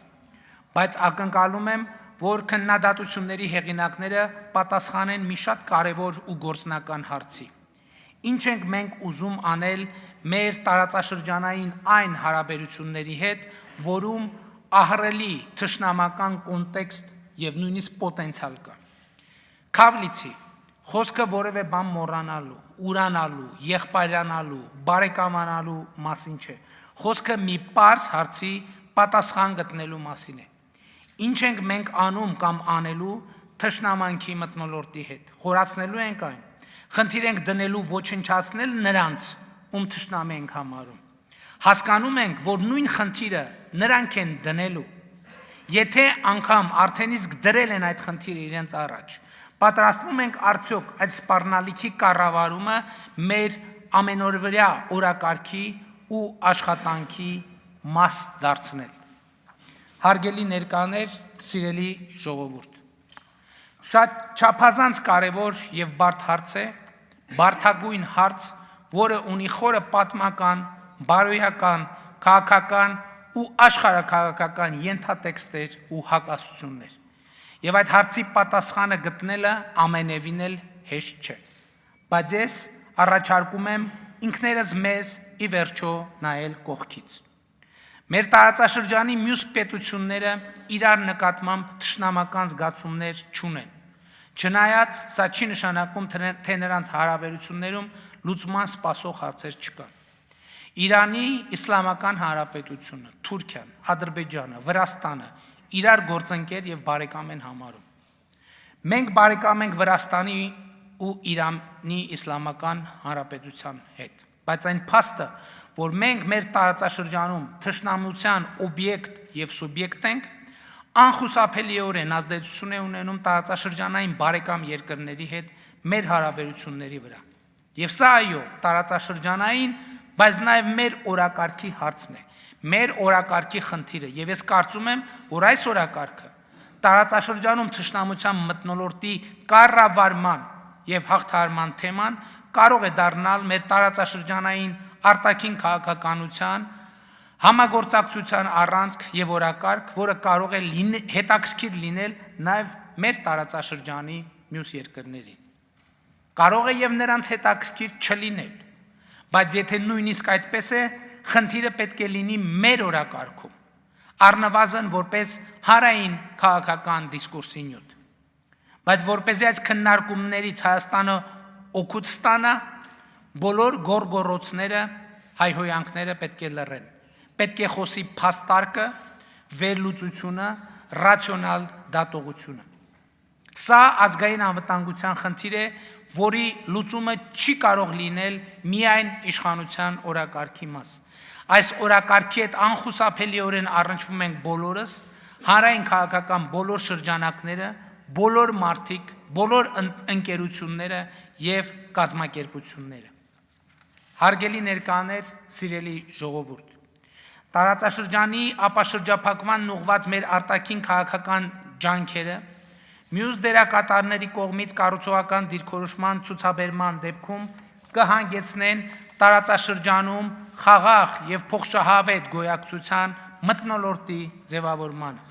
Բայց ակնկալում եմ, որ քննադատությունների հեղինակները պատասխանեն մի շատ կարևոր ու գործնական հարցի։ Ինչ ենք մենք ուզում անել մեր տարածաշրջանային այն հարաբերությունների հետ, որում ահռելի թշնամական կոնտեքստ եւ նույնիսկ պոտենցիալ կա։ Քավլիցի խոսքը որևէ բան մոռանալու, ուրանալու, եղբայրանալու, բարեկամանալու մասին չէ։ Խոսքը մի պարզ հարցի պատասխան գտնելու մասին է։ Ինչ ենք մենք անում կամ անելու թշնամանքի մթնոլորտի հետ։ Խորացնելու ենք այն։ Խնդիր ենք դնելու ոչնչացնել նրանց, ում թշնամի ենք համարում։ Հասկանում ենք, որ նույն խնդիրը նրանք են դնելու։ Եթե անգամ արդեն իսկ դրել են այդ խնդիրը իրենց առաջ, պատրաստվում ենք արդյոք այդ սպառնալիքի կառավարումը մեր ամենօրվա օրակարգի ու աշխատանքի մաս դարձնել։ Հարգելի ներկաներ, սիրելի ժողովուրդ, շատ չափազանց կարևոր եւ բարդ հարց է, բարդագույն հարց, որը ունի խորը պատմական, բարոյական, քաղաքական ու աշխարհաքաղաքական ենթատեքստեր ու հակասություններ։ Եվ այդ հարցի պատասխանը գտնելը ամենևին էլ հեշտ չէ։ Բայց ես առաջարկում եմ ինքներս մեզ ի վերջո նայել կողքից։ Մեր տարածաշրջանի մյուս պետությունները իրար նկատմամբ թշնամական զգացումներ չունեն։ Չնայած սա չի նշանակում, թե նրանց հարաբերություններում լուծման սպասող հարցեր չկան։ Իրանի Իսլամական Հանրապետությունը, Թուրքիան, Ադրբեջանը, Վրաստանը իրար գործընկեր եւ բարեկամ են համարում։ Մենք բարեկամ ենք Վրաստանի ու Իրանի Իսլամական Հանրապետության հետ, բայց այն փաստը, որ մենք մեր տարածաշրջանում թշնամության օբյեկտ եւ սուբյեկտ ենք, անխուսափելիորեն ազդեցություն է ունենում տարածաշրջանային բարեկամ երկրների հետ մեր հարաբերությունների վրա։ Եվ սա այո, տարածաշրջանային, բայց նաեւ մեր օրակարգի հարցն է, մեր օրակարգի խնդիրը, եւ ես կարծում եմ, որ այս օրակարգը տարածաշրջանում թշնամության մթնոլորտի կառավարման եւ հաղթահարման թեման կարող է դառնալ մեր տարածաշրջանային արտաքին քաղաքականության համագործակցության առանցք եւ օրակարգ, որը կարող է հետաքրքիր լինել նաեւ մեր տարածաշրջանի մյուս երկրներին։ Կարող է եւ նրանց հետաքրքիր չլինել, բայց եթե նույնիսկ այդպես է, խնդիրը պետք է լինի մեր օրակարգում, առնվազն որպես հարային քաղաքական դիսկուրսի նյութ։ Բայց որպեսզի այս քննարկումներից Հայաստանը օգուտ ստանա, բոլոր գորգորոցները, հայհոյանքները պետք է լռեն։ Պետք է խոսի փաստարկը, վերլուծությունը, ռացիոնալ դատողությունը։ Սա ազգային անվտանգության խնդիր է, որի լուծումը չի կարող լինել միայն իշխանության օրակարգի մաս։ Այս օրակարգի հետ անխուսափելիորեն առնչվում ենք բոլորս, հանրային քաղաքական բոլոր շրջանակները, բոլոր մարդիկ, բոլոր ընկերությունները եւ կազմակերպությունները։ Հարգելի ներկաներ, սիրելի ժողովուրդ, տարածաշրջանի ապաշրջափակման ուղղված մեր արտաքին քաղաքական ջանքերը մյուս դերակատարների կողմից կառուցողական դիրքորոշման ցուցաբերման դեպքում կհանգեցնեն տարածաշրջանում խաղաղ եւ փոխշահավետ գոյակցության մթնոլորտի ձևավորմանը։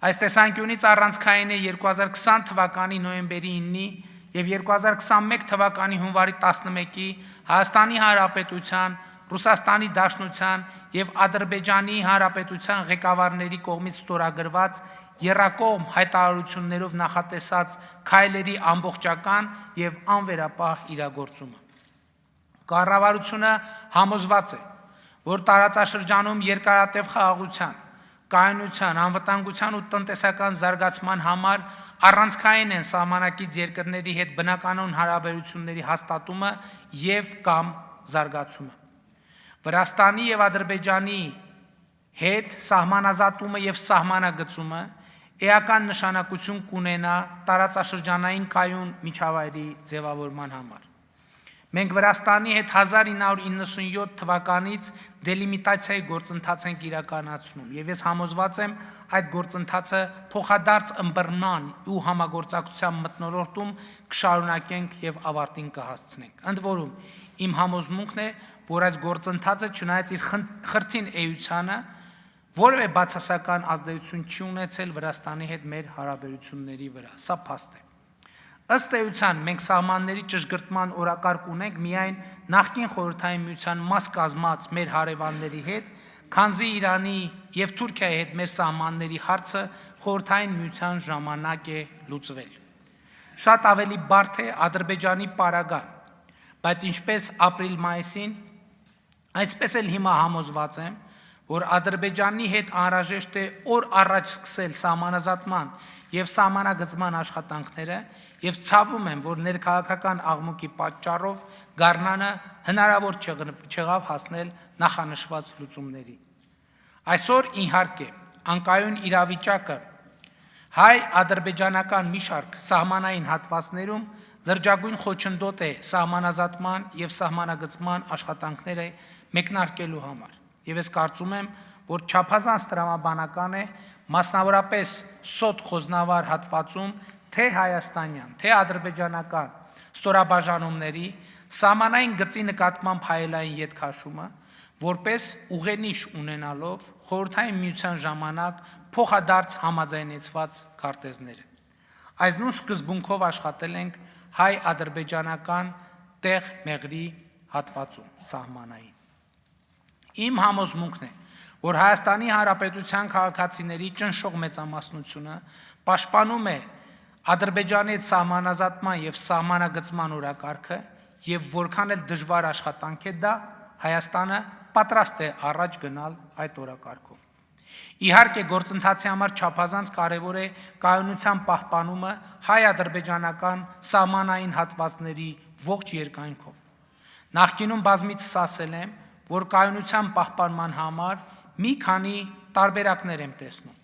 Այս տեսանկյունից առանցքային է 2020 թվականի նոյեմբերի 9-ի և 2021 թվականի հունվարի 11-ի Հայաստանի Հանրապետության, Ռուսաստանի Դաշնության և Ադրբեջանի Հանրապետության ղեկավարների կողմից ստորագրված եռակողմ հայտարարություններով նախատեսած քայլերի ամբողջական և անվերապահ իրագործումը։ Կառավարությունը համոզված է, որ տարածաշրջանում երկարատև խաղաղության, կայունության, անվտանգության ու տնտեսական զարգացման համար առանցքային են սահմանակից երկրների հետ բնականոն հարաբերությունների հաստատումը և կամ զարգացումը։ Վրաստանի և Ադրբեջանի հետ սահմանազատումը և սահմանագծումը էական նշանակություն կունենա տարածաշրջանային կայուն միջավայրի ձևավորման համար։ Մենք Վրաստանի հետ 1997 թվականից դելիմիտացիայի գործընթաց ենք իրականացնում և ես համոզված եմ այդ գործընթացը փոխադարձ ըմբռնման ու համագործակցության մթնոլորտում կշարունակենք և ավարտին կհասցնենք։ Ընդ որում, իմ համոզմունքն է, որ այս գործընթացը չնայած իր խրթին էությանը, որևէ բացասական ազդեցություն չի ունեցել Վրաստանի հետ մեր հարաբերությունների վրա։ Սա փաստ է։ Ըստ էության մենք սահմանների ճշգրտման օրակարգ ունենք միայն նախկին Խորհրդային Միության մաս կազմած մեր հարևանների հետ, քանզի Իրանի և Թուրքիայի հետ մեր սահմանների հարցը Խորհրդային Միության ժամանակ է լուծվել։ Շատ ավելի բարդ է Ադրբեջանի պարագան, բայց ինչպես ապրիլ-մայիսին, այսպես էլ հիմա համոզված եմ, որ Ադրբեջանի հետ անհրաժեշտ է օր առաջ սկսել սահմանազատման և սահմանագծման աշխատանքները և ցավում եմ, որ ներքաղաքական աղմուկի պատճառով գարնանը հնարավոր չեղավ հասնել նախանշված լուծումների։ Այսօր իհարկե անկայուն իրավիճակը հայ-ադրբեջանական մի շարք սահմանային հատվածներում լրջագույն խոչընդոտ է սահմանազատման և սահմանագծման աշխատանքները մեկնարկելու համար։ Եվ ես կարծում եմ, որ չափազանց տրամաբանական է մասնավորապես սոտ խոզնավար հատվածում թե հայաստանյան, թե ադրբեջանական ստորաբաժանումների սահմանային գծի նկատմամբ հայելային ետ քաշումը, որպես ուղենիշ ունենալով Խորհրդային Միության ժամանակ փոխադարձ համաձայնեցված քարտեզները։ Այս նույն սկզբունքով աշխատել ենք հայ-ադրբեջանական տեղ մեղրի հատվածում սահմանային։ Իմ համոզմունքն է, որ Հայաստանի Հանրապետության քաղաքացիների ճնշող մեծամասնությունը պաշտպանում է Ադրբեջանի հետ սահմանազատման և սահմանագծման օրակարգը և որքան էլ դժվար աշխատանք է դա, Հայաստանը պատրաստ է առաջ գնալ այդ օրակարգով։ Իհարկե գործընթացի համար չափազանց կարևոր է կայունության պահպանումը հայ-ադրբեջանական սահմանային հատվածների ողջ երկայնքով։ Նախկինում բազմիցս ասել եմ, որ կայունության պահպանման համար մի քանի տարբերակներ եմ տեսնում։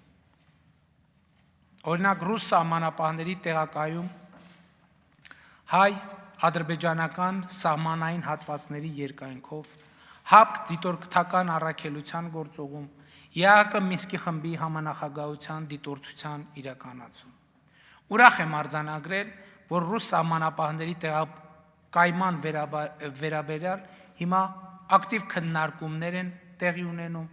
Օրինակ ռուս սահմանապահների տեղակայում հայ-ադրբեջանական սահմանային հատվածների երկայնքով, ՀԱՊԿ դիտորդական առաքելության գործողում, ԵԱՀԿ Մինսկի խմբի համանախագահության դիտորդության իրականացում։ Ուրախ եմ արձանագրել, որ ռուս սահմանապահների տեղակայման վերաբերյալ հիմա ակտիվ քննարկումներ են տեղի ունենում,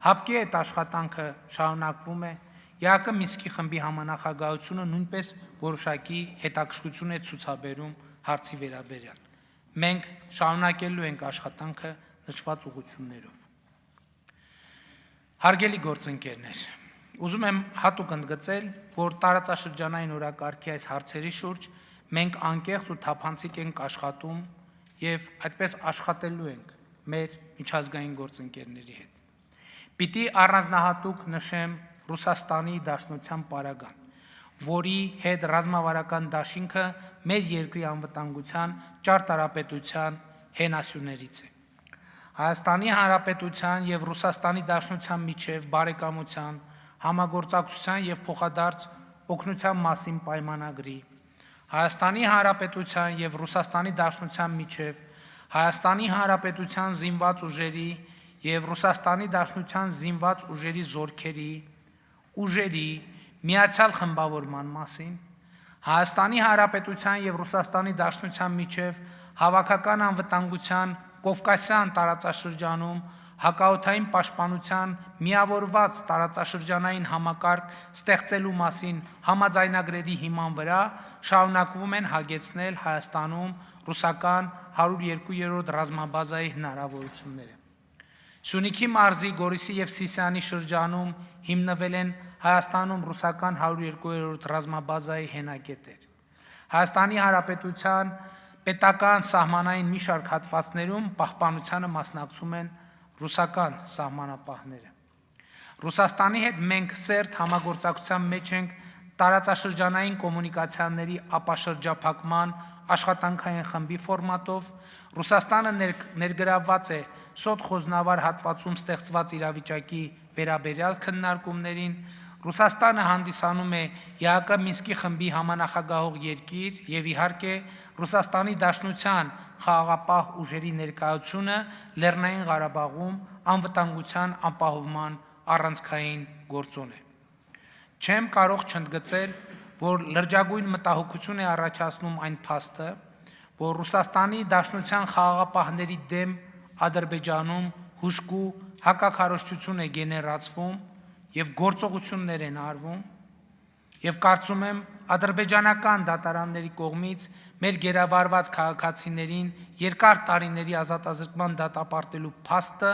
ՀԱՊԿ-ի այդ աշխատանքը շարունակվում է, ԵԱՀԿ Մինսկի խմբի համանախագահությունը նույնպես որոշակի հետաքրքրություն է ցուցաբերում հարցի վերաբերյալ։ Մենք շարունակելու ենք աշխատանքը նշված ուղղություններով։ Հարգելի գործընկերներ, ուզում եմ հատուկ ընդգծել, որ տարածաշրջանային օրակարգի այս հարցերի շուրջ մենք անկեղծ ու թափանցիկ ենք աշխատում և այդպես աշխատելու ենք մեր միջազգային գործընկերների հետ։ Պիտի առանձնահատուկ նշեմ Ռուսաստանի Դաշնության պարագան, որի հետ ռազմավարական դաշինքը մեր երկրի անվտանգության ճարտարապետության հենասյուներից է։ Հայաստանի Հանրապետության և Ռուսաստանի Դաշնության միջև բարեկամության, համագործակցության և փոխադարձ օգնության մասին պայմանագրի, Հայաստանի Հանրապետության և Ռուսաստանի Դաշնության միջև Հայաստանի Հանրապետության զինված ուժերի և Ռուսաստանի Դաշնության զինված ուժերի զորքերի, ուժերի միացյալ խմբավորման մասին, Հայաստանի Հանրապետության և Ռուսաստանի Դաշնության միջև հավաքական անվտանգության Կովկասյան տարածաշրջանում հակաօդային պաշտպանության միավորված տարածաշրջանային համակարգ ստեղծելու մասին համաձայնագրերի հիման վրա շարունակվում են հագեցնել Հայաստանում ռուսական 102-րդ ռազմաբազայի հնարավորությունները։ Սյունիքի մարզի Գորիսի և Սիսիանի շրջանում հիմնվել են Հայաստանում ռուսական 102-րդ ռազմաբազայի հենակետեր։ Հայաստանի Հանրապետության պետական սահմանային մի շարք հատվածներում պահպանությանը մասնակցում են ռուսական սահմանապահները։ Ռուսաստանի հետ մենք սերտ համագործակցության մեջ ենք տարածաշրջանային կոմունիկացիաների ապաշրջափակման աշխատանքային խմբի ֆորմատով, Ռուսաստանը ներգրավված է Սոտ խոզնավար հատվածում ստեղծված իրավիճակի վերաբերյալ քննարկումներին, Ռուսաստանը հանդիսանում է ԵԱԿ Մինսկի խմբի համանախագահող երկիր և իհարկե Ռուսաստանի Դաշնության խաղաղապահ ուժերի ներկայությունը Լեռնային Ղարաբաղում անվտանգության ապահովման առանցքային գործոն է։ Չեմ կարող չընդգծել, որ լրջագույն մտահոգություն է առաջացնում այն փաստը, որ Ռուսաստանի Դաշնության խաղաղապահների դեմ Ադրբեջանում հուժկու հակաքարոզչություն է գեներացվում և գործողություններ են արվում, և կարծում եմ ադրբեջանական դատարանների կողմից մեր գերավարված քաղաքացիներին երկար տարիների ազատազրկման դատապարտելու փաստը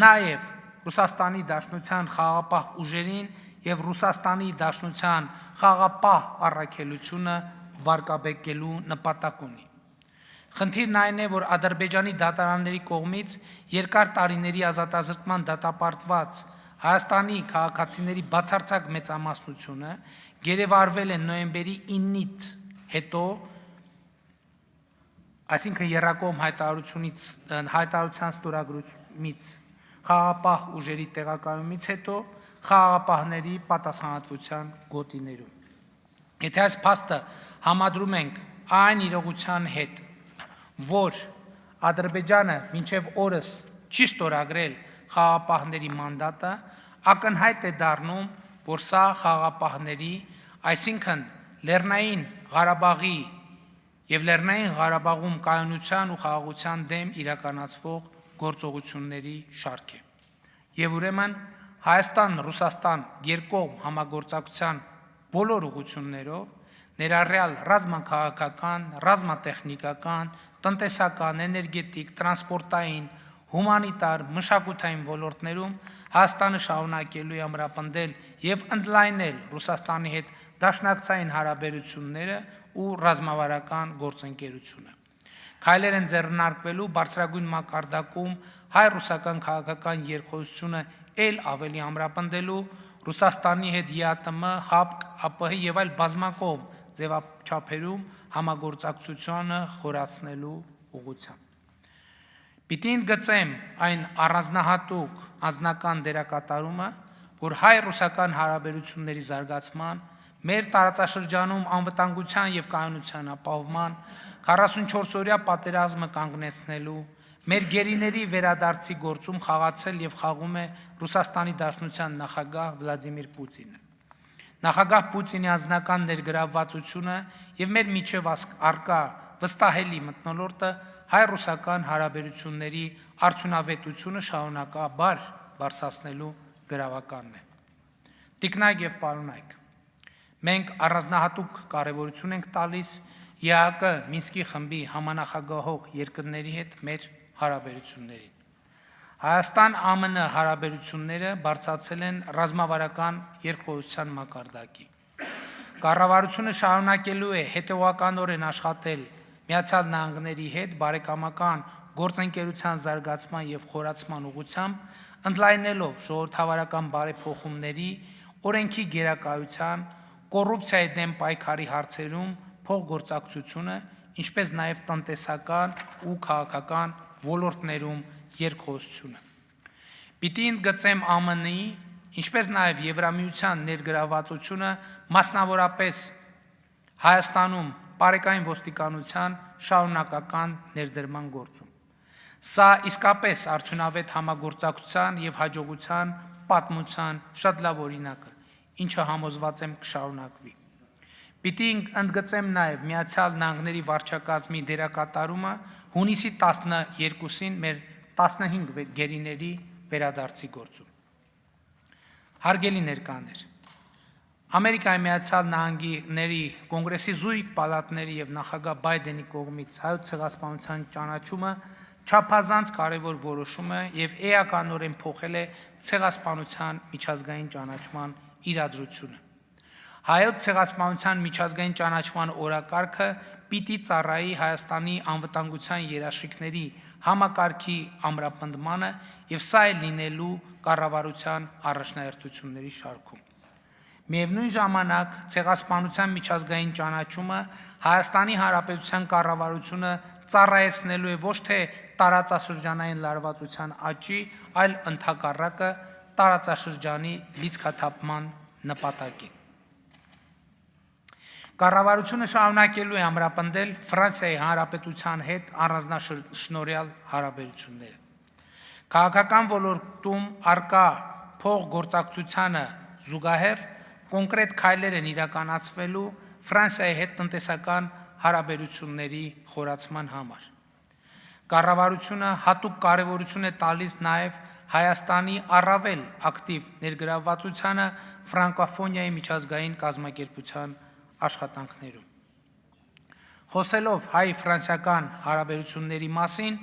նաև Ռուսաստանի Դաշնության խաղաղապահ ուժերին և Ռուսաստանի Դաշնության խաղաղապահ առաքելությունը վարկաբեկելու նպատակ ունի։ Խնդիրն այն է, որ Ադրբեջանի դատարանների կողմից երկար տարիների ազատազրկման դատապարտված Հայաստանի քաղաքացիների բացարձակ մեծամասնությունը գերեվարվել է նոյեմբերի 9-ից հետո, այսինքն եռակողմ հայտարարության ստորագրումից խաղաղապահ ուժերի տեղակայումից հետո խաղաղապահների պատասխանատվության գոտիներում։ Եթե այս փաստը համադրում ենք այն իրողության հետ, որ Ադրբեջանը մինչև օրս չի ստորագրել խաղաղապահների մանդատը, ակնհայտ է դառնում, որ սա խաղաղապահների, այսինքն Լեռնային Ղարաբաղի և Լեռնային Ղարաբաղում կայունության ու խաղաղության դեմ իրականացվող գործողությունների շարք է։ Եվ ուրեմն Հայաստան-Ռուսաստան երկկողմ համագործակցության բոլոր ուղղություններով, ներառյալ ռազմաքաղաքական, ռազմատեխնիկական, տնտեսական, էներգետիկ, տրանսպորտային, հումանիտար, մշակութային ոլորտներում Հայաստանը շարունակելու է ամրապնդել և ընդլայնել Ռուսաստանի հետ դաշնակցային հարաբերությունները ու ռազմավարական գործընկերությունը։ Քայլեր են ձեռնարկվելու բարձրագույն մակարդակում հայ-ռուսական քաղաքական երկխոսությունը էլ ավելի ամրապնդելու, Ռուսաստանի հետ ԵԱՏՄ, ՀԱՊԿ, ԱՊՀ և այլ բազմակողմ ձևաչափերում համագործակցությունը խորացնելու ուղղությամբ։ Պիտի ընդգծեմ այն առանձնահատուկ անձնական դերակատարումը, որ հայ-ռուսական հարաբերությունների զարգացման, մեր տարածաշրջանում անվտանգության և կայունության ապահովման, 44-օրյա պատերազմը կանգնեցնելու, մեր գերիների վերադարձի գործում խաղացել և խաղում է Ռուսաստանի Դաշնության նախագահ Վլադիմիր Պուտինը։ Նախագահ Պուտինի անձնական ներգրավվածությունը և մեր միջև առկա վստահելի մթնոլորտը հայ-ռուսական հարաբերությունների արդյունավետությունը շարունակաբար բարձրացնելու գրավականն է։ Տիկնայք և պարոնայք, մենք առանձնահատուկ կարևորություն ենք տալիս ԵԱԿ Մինսկի խմբի համանախագահող երկրների հետ մեր հարաբերություններին։ Հայաստան-ԱՄՆ հարաբերությունները բարձրացել են ռազմավարական երկխոսության մակարդակի։ Կառավարությունը շարունակելու է հետևողականորեն աշխատել Միացյալ Նահանգների հետ բարեկամական գործընկերության զարգացման և խորացման ուղղությամբ, ընդլայնելով ժողովրդավարական բարեփոխումների, օրենքի գերակայության, կոռուպցիայի դեմ պայքարի հարցերում փոխգործակցությունը, ինչպես նաև տնտեսական ու քաղաքական ոլորտներում երկխոսությունը։ Պիտի ընդգծեմ ԱՄՆ-ի, ինչպես նաև Եվրամիության ներգրավվածությունը մասնավորապես Հայաստանում պարեկային ոստիկանության շարունակական ներդրման գործում։ Սա իսկապես արդյունավետ համագործակցության և հաջողության պատմության շատ լավ օրինակ է, ինչը համոզված եմ կշարունակվի։ Պիտի ընդգծեմ նաև Միացյալ Նահանգների վարչակազմի դերակատարումը հունիսի 12-ին մեր 15 գերիների վերադարձի գործում։ Հարգելի ներկաներ, Ամերիկայի Միացյալ Նահանգների կոնգրեսի զույգ պալատների եւ նախագահ Բայդենի կողմից հայոց ցեղասպանության ճանաչումը չափազանց կարևոր որոշում է եւ էականորեն փոխել է ցեղասպանության միջազգային ճանաչման իրադրությունը։ Հայոց ցեղասպանության միջազգային ճանաչման օրակարգը պիտի ծառայի Հայաստանի անվտանգության երաշխիքների համակարգի ամրապնդմանը եւ սա է լինելու կառավարության առաջնահերթությունների շարքում։ Միևնույն ժամանակ ցեղասպանության միջազգային ճանաչումը Հայաստանի Հանրապետության կառավարությունը ծառայեցնելու է ոչ թե տարածաշրջանային լարվածության աճի, այլ ընդհակառակը տարածաշրջանի լիցքաթափման նպատակին։ Կառավարությունը շարունակելու է ամրապնդել Ֆրանսիայի Հանրապետության հետ առանձնաշնորհյալ հարաբերությունները։ Քաղաքական ոլորտում արկա փոխգործակցությանը զուգահեռ կոնկրետ քայլեր են իրականացվելու Ֆրանսիայի հետ տնտեսական հարաբերությունների խորացման համար։ Կառավարությունը հատուկ կարևորություն է տալիս նաև Հայաստանի առավել ակտիվ ներգրավվածությանը ֆրանկոֆոնիայի միջազգային կազմակերպության աշխատանքներում։ Խոսելով հայ-ֆրանսիական հարաբերությունների մասին,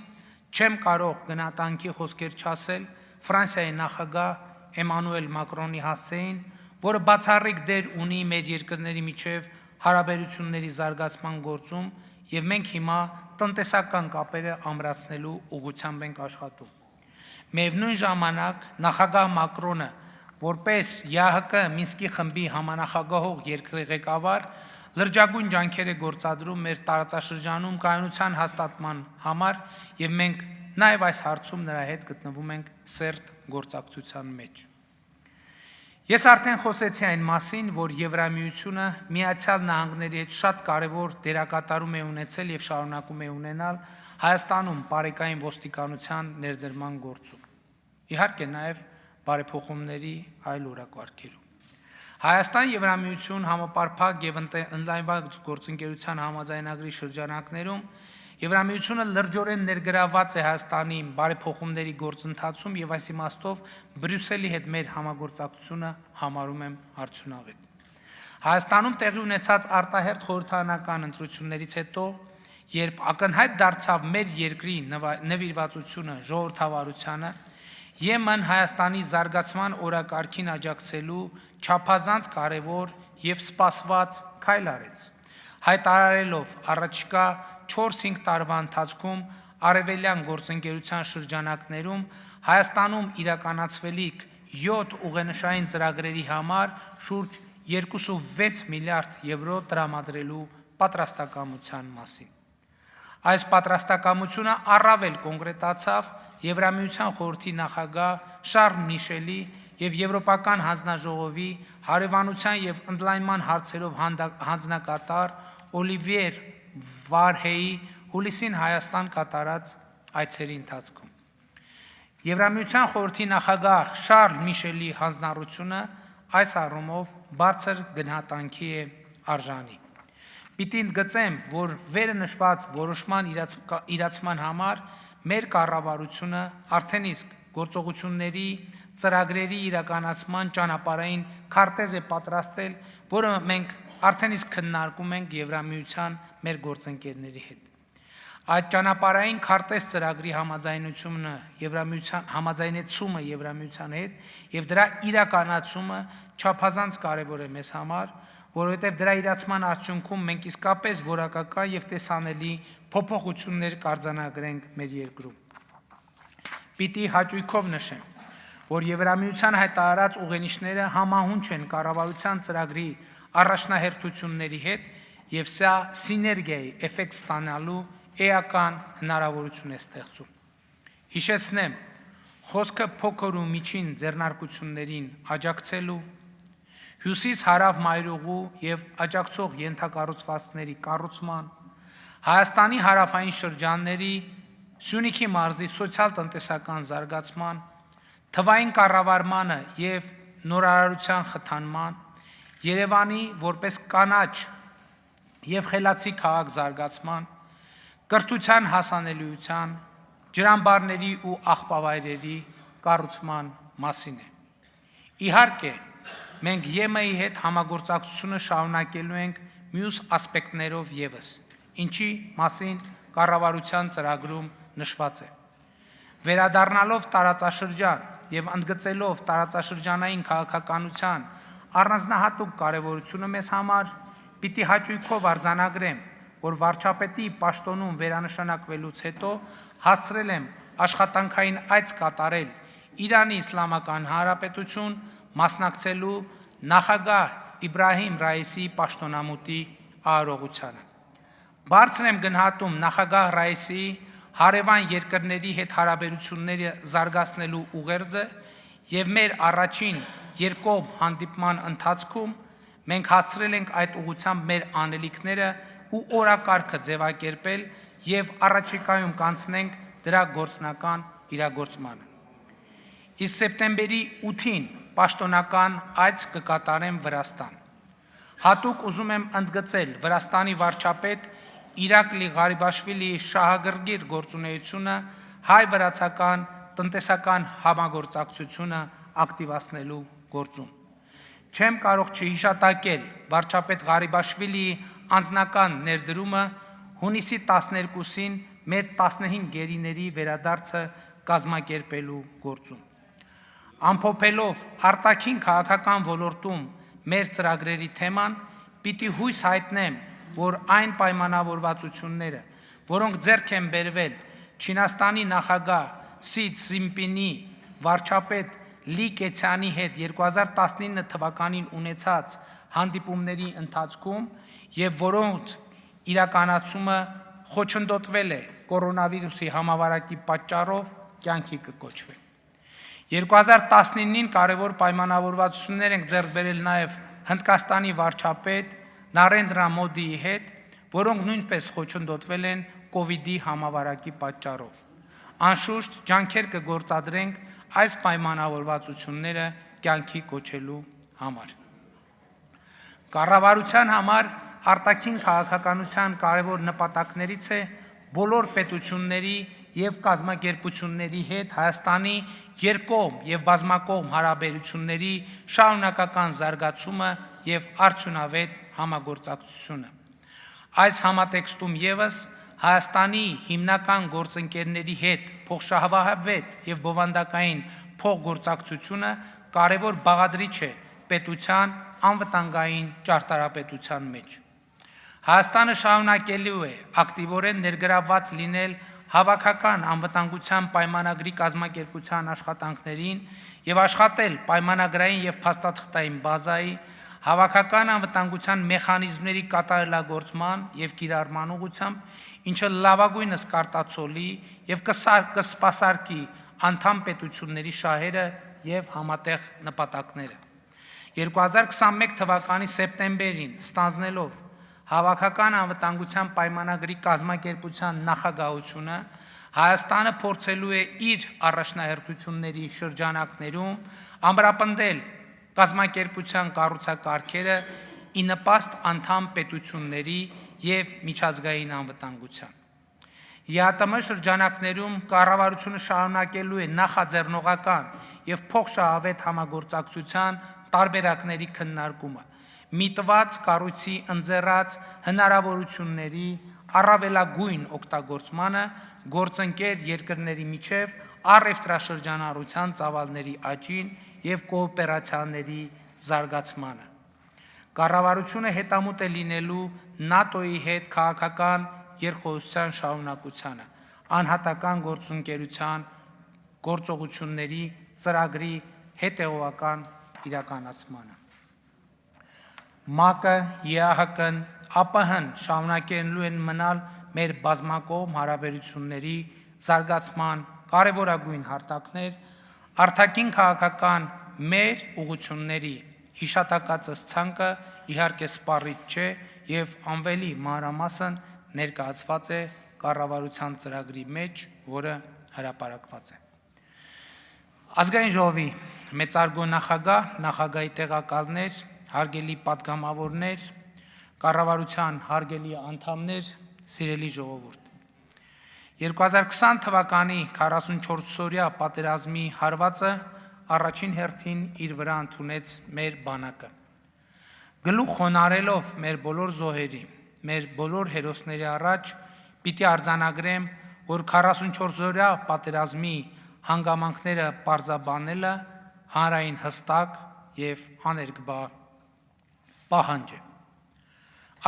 չեմ կարող գնահատանքի խոսքեր չասել Ֆրանսիայի նախագահ Էմանուել Մակրոնի հասցեին, որը բացառիկ դեր ունի մեր երկրների միջև հարաբերությունների զարգացման գործում եւ մենք հիմա տնտեսական կապերը ամրացնելու ուղղությամբ ենք աշխատում։ Միևնույն ժամանակ նախագահ Մակրոնը որպես ԵԱՀԿ Մինսկի խմբի համանախագահող երկրի ղեկավար լրջագույն ջանքեր է գործադրում մեր տարածաշրջանում կայունության հաստատման համար եւ մենք նաեւ այս հարցում նրա հետ գտնվում ենք սերտ գործակցության մեջ։ Ես արդեն խոսեցի այն մասին, որ Եվրամիությունը Միացյալ Նահանգների հետ շատ կարևոր դերակատարում է ունեցել եւ շարունակում է ունենալ Հայաստանում բարեկային ոստիկանության ներդրման գործում։ Իհարկե նաեւ բարեփոխումների այլ օրակարգերում։ Հայաստան-Եվրամիություն համապարփակ եւ ընդլայնված գործընկերության համաձայնագրի շրջանակներում Եվրամիությունը լրջորեն ներգրավված է Հայաստանի բարեփոխումների գործընթացում եւ այս իմաստով Բրյուսելի հետ մեր համագործակցությունը համարում եմ արդյունավետ։ Հայաստանում տեղի ունեցած արտահերթ խորհրդարանական ընտրություններից հետո, երբ ակնհայտ դարձավ մեր երկրի նվիրվածությունը ժողովրդավարությանը, ԵՄ-ն Հայաստանի զարգացման օրակարգին աջակցելու չափազանց կարևոր եւ սպասված քայլ արեց, հայտարարելով առաջիկա 4-5 տարվա ընթացքում արևելյան գործընկերության շրջանակներում Հայաստանում իրականացվելիք 7 ուղենշային ծրագրերի համար շուրջ 2.6 միլիարդ եվրո տրամադրելու պատրաստակամության մասին։ Այս պատրաստակամությունը առավել կոնկրետացավ Եվրամիության խորհրդի նախագահ Շարլ Միշելի եւ Եվրոպական հանձնաժողովի հարևանության եւ ընդլայնման հարցերով հանձնակատար Օլիվիեր Վարհեի հուլիսին Հայաստան կատարած այցերի ընթացքում։ Եվրամիության խորհրդի նախագահ Շարլ Միշելի հանձնառությունը այս առումով բարձր գնահատանքի է արժանի։ Պիտի ընդգծեմ, որ վերը նշված որոշման իրացման համար մեր կառավարությունը արդեն իսկ գործողությունների ծրագրերի իրականացման ճանապարհային քարտեզ է պատրաստել, որը մենք արդեն իսկ քննարկում ենք Եվրամիության մեր գործընկերների հետ։ Այդ ճանապարհային քարտեզ ծրագրի համաձայնեցումը Եվրամիության հետ եւ դրա իրականացումը չափազանց կարեւոր է մեզ համար, որովհետեւ դրա իրացման արդյունքում մենք իսկապես որակական եւ տեսանելի փոփոխություններ կարձանագրենք մեր երկրում։ Պիտի հաճույքով նշեմ, որ Եվրամիության հայտարարած ուղենիշները համահունչ են կառավարության ծրագրի առաջնահերթությունների հետ եւ սա սիներգիայի էֆեկտ ստանալու էական հնարավորություն է ստեղծում։ Հիշեցնեմ, խոսքը փոքր ու միջին ձեռնարկություններին աջակցելու, հյուսիս-հարավ մայրուղու եւ աջակցող ենթակառուցվածքների կառուցման, Հայաստանի հարավային շրջանների, Սյունիքի մարզի սոցիալ-տնտեսական զարգացման, թվային կառավարմանը եւ նորարարության խթանման, Երևանի որպես կանաչ եւ խելացի քաղաք զարգացման, կրթության հասանելիության, ջրամբարների ու աղբավայրերի կառուցման մասին է։ Իհարկե, մենք ԵՄ-ի հետ համագործակցությունը շարունակելու ենք մյուս ասպեկտներով ևս, ինչի մասին կառավարության ծրագրում նշված է։ Վերադառնալով տարածաշրջան եւ ընդգծելով տարածաշրջանային քաղաքականության առանձնահատուկ կարևորությունը մեզ համար, պիտի հաճույքով արձանագրեմ, որ վարչապետի պաշտոնում վերանշանակվելուց հետո հասցրել եմ աշխատանքային այց կատարել Իրանի Իսլամական Հանրապետություն մասնակցելու նախագահ Իբրահիմ Ռայիսի պաշտոնամուտի արարողությանը։ Բարձր եմ գնահատում նախագահ Ռայիսի հարևան երկրների հետ հարաբերությունները զարգացնելու ուղերձը եւ մեր առաջին երկկողմ հանդիպման ընթացքում մենք հասցրել ենք այդ ուղղությամբ մեր անելիքները ու օրակարգը ձևակերպել եւ առաջիկայում կանցնենք դրա գործնական իրագործմանը։ Իսկ սեպտեմբերի 8-ին պաշտոնական այց կկատարեմ Վրաստան։ Հատուկ ուզում եմ ընդգծել Վրաստանի վարչապետ Իրակլի Ղարիբաշվիլիի շահագրգիռ գործունեությունը հայ-վրացական տնտեսական համագործակցությունը ակտիվացնելու գործում։ Չեմ կարող չհիշատակել վարչապետ Ղարիբաշվիլիի անձնական ներդրումը հունիսի 12-ին մեր 15 գերիների վերադարձը կազմակերպելու գործում։ Ամփոփելով արտաքին քաղաքական ոլորտում մեր ծրագրերի թեման, պիտի հույս հայտնեմ, որ այն պայմանավորվածությունները, որոնք ձեռք են բերվել Չինաստանի նախագահ Սի Ցզինպինի վարչապետ Լի Կեցյանի հետ 2019 թվականին ունեցած հանդիպումների ընթացքում եւ որոնց իրականացումը խոչընդոտվել է կորոնավիրուսի համավարակի պատճառով, կյանքի կկոչվի։ 2019-ին կարևոր պայմանավորվածություններ ենք ձեռք բերել նաև Հնդկաստանի վարչապետ Նարենդրա Մոդիի հետ, որոնք նույնպես խոչընդոտվել են կոവിഡ്ի համավարակի պատճառով։ Անշուշտ ջանքեր կգործադրենք այս պայմանավորվածությունները կյանքի կոչելու համար։ Կառավարության համար արտաքին քաղաքականության կարևոր նպատակներից է բոլոր պետությունների եւ կազմակերպությունների հետ Հայաստանի երկկողմ եւ բազմակողմ հարաբերությունների շարունակական զարգացումը եւ արդյունավետ համագործակցությունը։ Այս համատեքստում ևս Հայաստանի հիմնական գործընկերների հետ փոխշահավետ եւ բովանդակային փոխգործակցությունը կարևոր բաղադրիչ է պետության անվտանգային ճարտարապետության մեջ։ Հայաստանը շարունակելու է ակտիվորեն ներգրավված լինել հավաքական անվտանգության պայմանագրի կազմակերպության աշխատանքներին եւ աշխատել պայմանագրային եւ փաստաթղթային բազայի, հավաքական անվտանգության մեխանիզմների կատարելագործման եւ կիրառման ուղղությամբ, ինչը լավագույնս կարտացոլի եւ կսպասարկի անդամ պետությունների շահերը եւ համատեղ նպատակները։ 2021 թվականի սեպտեմբերին ստանձնելով Հավաքական անվտանգության պայմանագրի կազմակերպության նախագահությունը Հայաստանը փորձելու է իր առաջնահերթությունների շրջանակներում ամրապնդել կազմակերպության կառուցակարգերը ի նպաստ անդամ պետությունների եւ միջազգային անվտանգության։ ԵԱՏՄ շրջանակներում կառավարությունը շարունակելու է նախաձեռնողական եւ փոխշահավետ համագործակցության տարբերակների քննարկումը, միտված կառույցի ընձեռած հնարավորությունների առավելագույն օգտագործմանը գործընկեր երկրների միջև առևտրաշրջանառության ծավալների աճին եւ կոոպերացիաների զարգացմանը։ Կառավարությունը հետամուտ է լինելու ՆԱՏՕ-ի հետ քաղաքական երկխոսության շարունակությանը, անհատական գործընկերության գործողությունների ծրագրի հետևողական իրականացմանը։ ՄԱԿ-ը, ԵԱՀԿ-ն, ԱՊՀ-ն շարունակելու են մնալ մեր բազմակողմ հարաբերությունների զարգացման կարևորագույն հարթակներ, արտաքին քաղաքական մեր ուղղությունների հիշատակածս ցանկը իհարկե սպառիչ չէ եւ անվելի մանրամասն ներկայացված է կառավարության ծրագրի մեջ, որը հրապարակված է։ Ազգային ժողովի մեծարգո նախագահ, նախագահի տեղակալներ, հարգելի պատգամավորներ, կառավարության հարգելի անդամներ, սիրելի ժողովուրդ։ 2020 թվականի 44-օրյա պատերազմի հարվածը առաջին հերթին իր վրա ընդունեց մեր բանակը։ Գլուխ խոնարելով մեր բոլոր զոհերի, մեր բոլոր հերոսների առաջ պիտի արձանագրեմ, որ 44-օրյա պատերազմի հանգամանքները պարզաբանելը հանրային հստակ և աներկբա պահանջ է։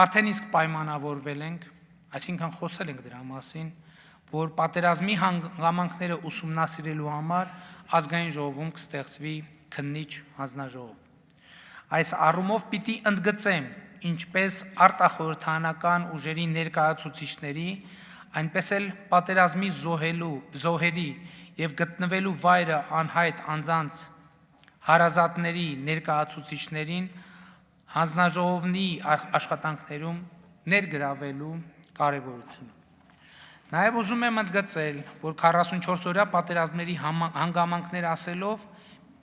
Արդեն իսկ պայմանավորվել ենք, այսինքն խոսել ենք դրա մասին, որ պատերազմի հանգամանքները ուսումնասիրելու համար ազգային ժողովում կստեղծվի քննիչ հանձնաժողով։ Այս առումով պիտի ընդգծեմ ինչպես արտախորհրդարանական ուժերի ներկայացուցիչների, այնպես էլ պատերազմի զոհերի և գտնվելու վայրը անհայտ անձանց հարազատների ներկայացուցիչներին հանձնաժողովի աշխատանքներում ներգրավելու կարևորությունը։ Նաև ուզում եմ ընդգծել, որ 44-օրյա պատերազմների հանգամանքներ ասելով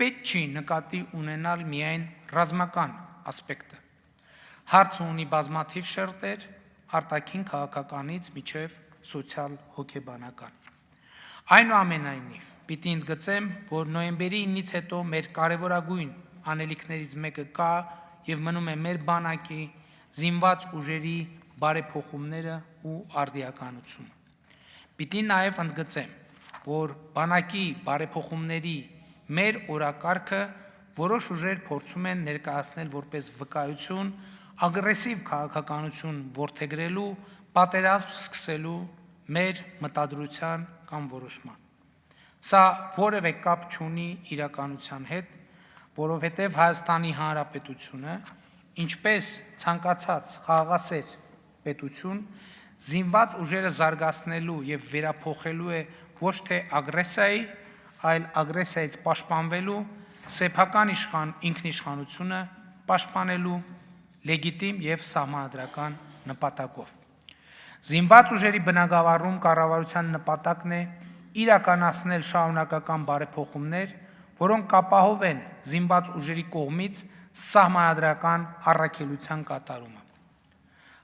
պետք չի նկատի ունենալ միայն ռազմական ասպեկտը։ Հարցը ունի բազմաթիվ շերտեր, արտաքին քաղաքականից մինչև սոցիալ-հոգեբանական։ Այնուամենայնիվ, պիտի ընդգծեմ, որ նոյեմբերի 9-ից հետո մեր կարևորագույն անելիքներից մեկը կա և մնում է մեր բանակի զինված ուժերի բարեփոխումները ու արդիականությունը։ Պիտի նաև ընդգծեմ, որ բանակի բարեփոխումների մեր օրակարգը որոշ ուժեր փորձում են ներկայացնել որպես վկայություն ագրեսիվ քաղաքականություն որդեգրելու, պատերազմ սկսելու մեր մտադրության կամ որոշման։ Սա որևէ կապ չունի իրականության հետ, որովհետև Հայաստանի Հանրապետությունը, ինչպես ցանկացած խաղաղասեր պետություն, զինված ուժերը զարգացնելու և վերափոխելու է ոչ թե ագրեսիայի, այլ ագրեսիայից պաշտպանվելու, սեփական ինքնիշխանությունը պաշտպանելու լեգիտիմ և սահմանադրական նպատակով։ Զինված ուժերի բնագավառում կառավարության նպատակն է իրականացնել շարունակական բարեփոխումներ, որոնք կապահովեն զինված ուժերի կողմից սահմանադրական առաքելության կատարումը։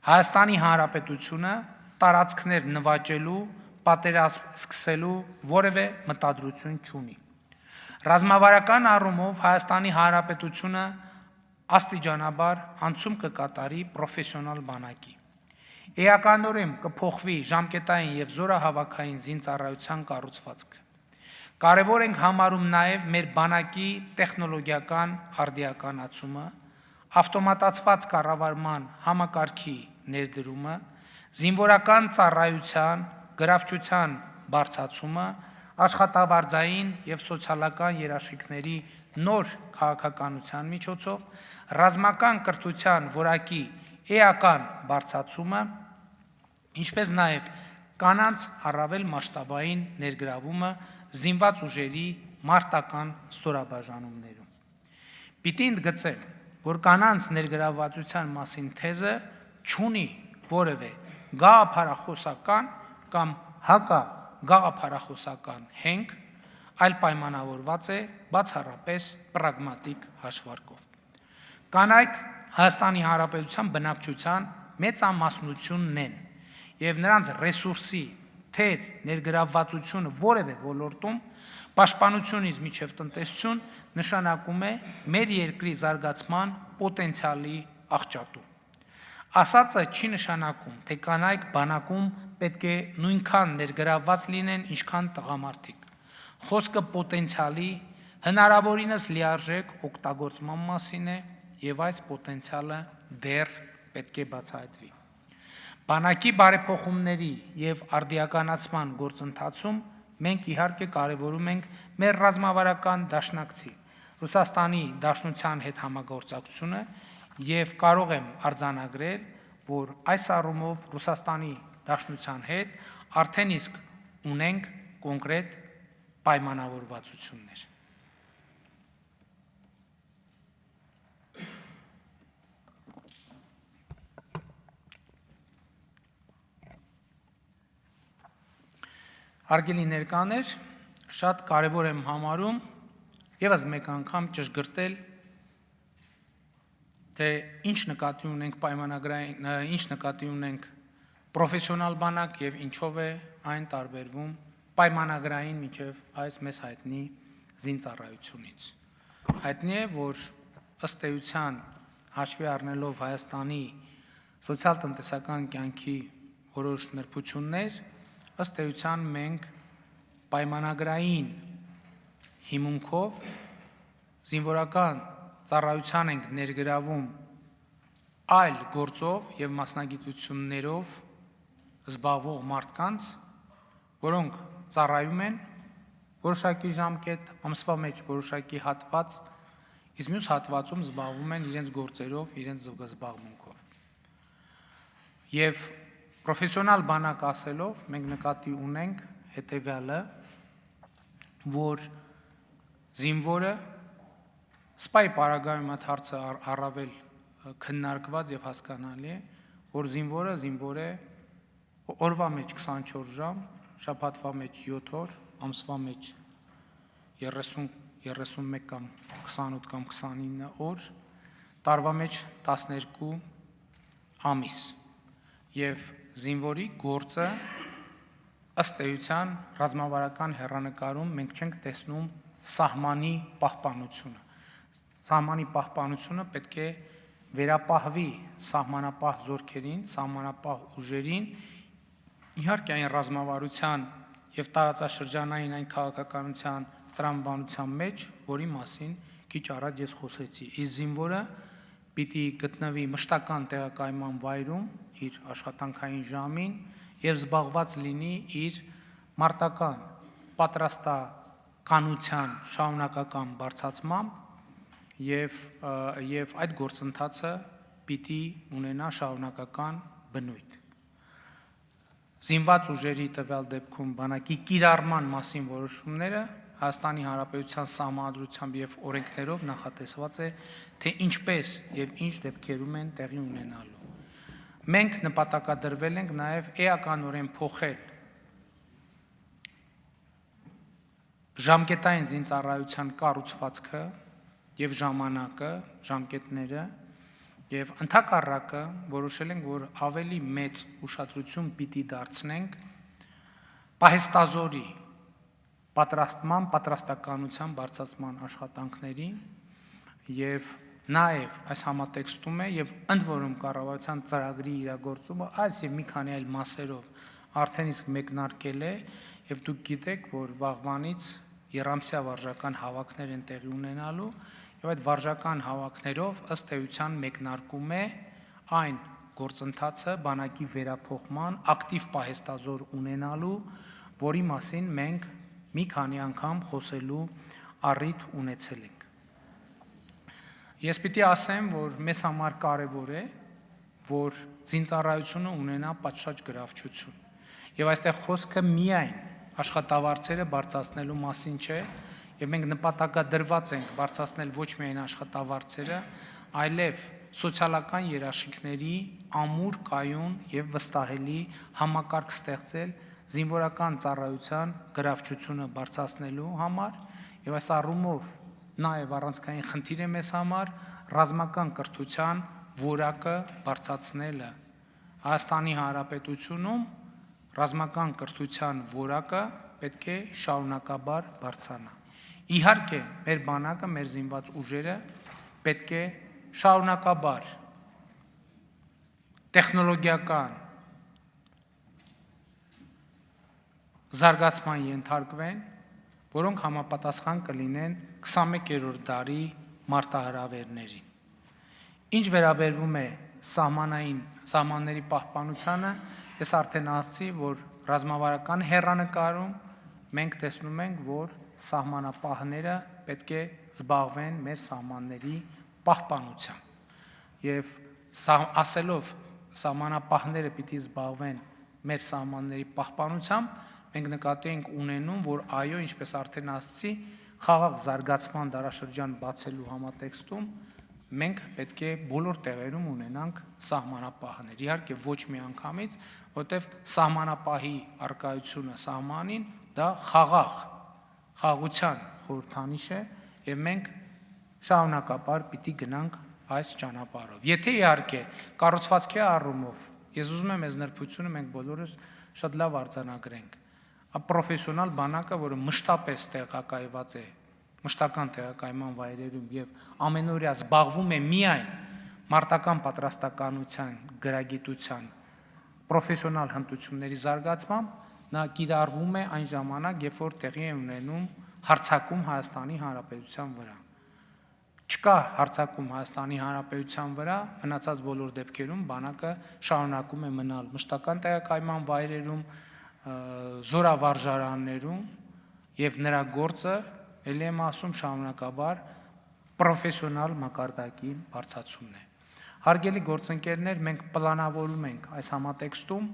Հայաստանի Հանրապետությունը տարածքներ նվաճելու, պատերազմ սկսելու որևէ մտադրություն չունի։ Ռազմավարական առումով Հայաստանի Հանրապետությունը աստիճանաբար անցում կկատարի պրոֆեսիոնալ բանակի։ Էականորեն կփոխվի ժամկետային և զորահավաքային զինծառայության կառուցվածքը։ Կարևոր ենք համարում նաև մեր բանակի տեխնոլոգիական արդիականացումը, ավտոմատացված կառավարման համակարգի ներդրումը, զինվորական ծառայության, գրավչության բարձրացումը, աշխատավարձային և սոցիալական երաշխիքների նոր քաղաքականության միջոցով, ռազմական կրթության որակի էական բարձրացումը, ինչպես նաև կանանց առավել մասշտաբային ներգրավումը զինված ուժերի մարտական ստորաբաժանումներում։ Պիտի ընդգծեմ, որ կանանց ներգրավվածության մասին թեզը չունի որևէ գաղափարախոսական կամ հակագաղափարախոսական հենք, այլ պայմանավորված է բացառապես պրագմատիկ հաշվարկով։ Կանայք Հայաստանի Հանրապետության բնակչության մեծամասնությունն են և նրանց ռեսուրսի թեր ներգրավվածությունը որևէ ոլորտում պաշտպանությունից մինչև տնտեսություն նշանակում է մեր երկրի զարգացման պոտենցիալի աղճատում։ Ասածը չի նշանակում, թե կանայք բանակում պետք է նույնքան ներգրավված լինեն, ինչքան տղամարդիկ։ Խոսքը պոտենցիալի հնարավորինս լիարժեք օգտագործման մասին է և այս պոտենցիալը դեռ պետք է բացահայտվի։ Բանակի բարեփոխումների և արդիականացման գործընթացում մենք իհարկե կարևորում ենք մեր ռազմավարական դաշնակցի Ռուսաստանի Դաշնության հետ համագործակցությունը և կարող եմ արձանագրել, որ այս առումով Ռուսաստանի Դաշնության հետ արդեն իսկ ունենք կոնկրետ պայմանավորվածություններ։ Հարգելի ներկաներ, շատ կարևոր եմ համարում ևս մեկ անգամ ճշգրտել, թե ինչ նկատի ունենք պայմանագրային, ինչ նկատի ունենք պրոֆեսիոնալ բանակ և ինչով է այն տարբերվում պայմանագրային միջև այս մեզ հայտնի զինծառայությունից։ Հայտնի է, որ ըստ էության հաշվի առնելով Հայաստանի սոցիալ-տնտեսական կյանքի որոշ նրբություններ, ըստ էության մենք պայմանագրային հիմունքով զինվորական ծառայության ենք ներգրավում այլ գործով եւ մասնագիտություններով զբաղվող մարդկանց, որոնք ծառայում են որոշակի ժամկետ, ամսվա մեջ որոշակի հատված, իսկ մյուս հատվածում զբաղվում են իրենց գործերով, իրենց զբաղմունքով։ Եվ պրոֆեսիոնալ բանակ ասելով, մենք նկատի ունենք հետևյալը, որ զինվորը սպայի պարագայում այդ հարցը առավել քննարկված եւ հասկանալի է, որ զինվորը օրվա մեջ 24 ժամ, շաբաթվա մեջ 7 օր, ամսվա մեջ 30-31 կամ 28 կամ 29 օր, տարվա մեջ 12 ամիս։ Եվ զինվորի գործը ըստ էության ռազմավարական հեռանկարում մենք չենք տեսնում սահմանի պահպանությունը։ Սահմանի պահպանությունը պետք է վերապահվի սահմանապահ զորքերին, սահմանապահ ուժերին, իհարկե այն ռազմավարության եւ տարածաշրջանային այն քաղաքականության տրամաբանության մեջ, որի մասին քիչ առաջ ես խոսեցի։ Իսկ զինվորը պիտի գտնվի մշտական տեղակայման վայրում իր աշխատանքային ժամին եւ զբաղված լինի իր մարտական պատրաստականության շարունակական բարձրացմամբ եւ այդ գործընթացը պիտի ունենա շարունակական բնույթ։ Զինված ուժերի տվյալ դեպքում բանակի կիրառման մասին որոշումները Հայաստանի Հանրապետության Սահմանադրությամբ եւ օրենքներով նախատեսված է, թե ինչպես եւ ինչ դեպքերում են տեղի ունենալու։ Մենք նպատակադրվել ենք նաեւ էականորեն փոխել ժամկետային զինծառայության կառուցվածքը եւ ժամանակը, ժամկետները եւ ընդհակառակը որոշել ենք, որ ավելի մեծ ուշադրություն պիտի դարձնենք պահեստազորի պատրաստականության բարձրացման աշխատանքներին եւ նաեւ այս համատեքստում է եւ ընդ որում կառավարության ծրագրի իրագործումը այս եւ մի քանի այլ մասերով արդեն իսկ մեկնարկել է եւ դուք գիտեք, որ վաղվանից երամսյա վարժական հավաքներ են տեղի ունենալու եւ այդ վարժական հավաքներով ըստ էության մեկնարկում է այն գործընթացը բանակի վերափոխման ակտիվ պահեստազոր ունենալու, որի մասին մենք մի քանի անգամ խոսելու առիթ ունեցել ենք։ Ես պիտի ասեմ, որ մեզ համար կարևոր է, որ զինծառայությունը ունենա պատշաճ գրավչություն։ Եվ այստեղ խոսքը միայն աշխատավարձերը բարձրացնելու մասին չէ, եւ մենք նպատակադրված ենք բարձրացնել ոչ միայն աշխատավարձերը, այլև սոցիալական երաշխիքների ամուր, կայուն եւ վստահելի համակարգ ստեղծել զինվորական ծառայության գրավչությունը բարձրացնելու համար եւ այս առումով նաեւ առանցքային խնդիր է մեզ համար ռազմական կրթության որակը բարձրացնելը։ Հայաստանի Հանրապետությունում ռազմական կրթության որակը պետք է շարունակաբար բարձրանա։ Իհարկե, մեր բանակը, մեր զինված ուժերը պետք է շարունակաբար տեխնոլոգիական զարգացման ենթարկվեն, որոնք համապատասխան կլինեն 21-րդ դարի մարտահրավերներին։ Ինչ վերաբերվում է սահմանների պահպանությանը, ես արդեն ասացի, որ ռազմավարական հեռանկարում մենք տեսնում ենք, որ սահմանապահները պետք է զբաղվեն մեր սահմանների պահպանությամբ։ Եվ ասելով սահմանապահները պիտի զբաղվեն մեր սահմանների պահպանությամբ, մենք նկատի ենք ունենում, որ այո, ինչպես արդեն ասացի, խաղաղ զարգացման դարաշրջան բացելու համատեքստում մենք պետք է բոլոր տեղերում ունենանք սահմանապահներ։ Իհարկե ոչ մի անգամից, որտեղ սահմանապահի արկայությունը սահմանին դա խաղաղության խորհրդանիշ է եւ մենք շարունակաբար պիտի գնանք այս ճանապարհով։ Եթե իհարկե կառուցվածքի առումով, ես ուզում եմ այս նրբությունը մենք բոլորս շատ լավ արձանագրենք։ Պրոֆեսիոնալ բանակը, որը մշտապես տեղակայված է մշտական տեղակայման վայրերում եւ ամենօրյա զբաղվում է միայն մարտական պատրաստականության, գրագիտության, պրոֆեսիոնալ հմտությունների զարգացմամբ, նա կիրառվում է այն ժամանակ, երբ որ տեղի է ունենում հարձակում Հայաստանի Հանրապետության վրա։ Չկա հարձակում Հայաստանի Հանրապետության վրա, մնացած բոլոր դեպքերում բանակը շարունակում է մնալ մշտական տեղակայման վայրերում, զորավարժարաններում եւ նրա գործը, ելի եմ ասում, շարունակաբար պրոֆեսիոնալ մակարդակի բարձրացումն է։ Հարգելի գործընկերներ, մենք պլանավորում ենք այս համատեքստում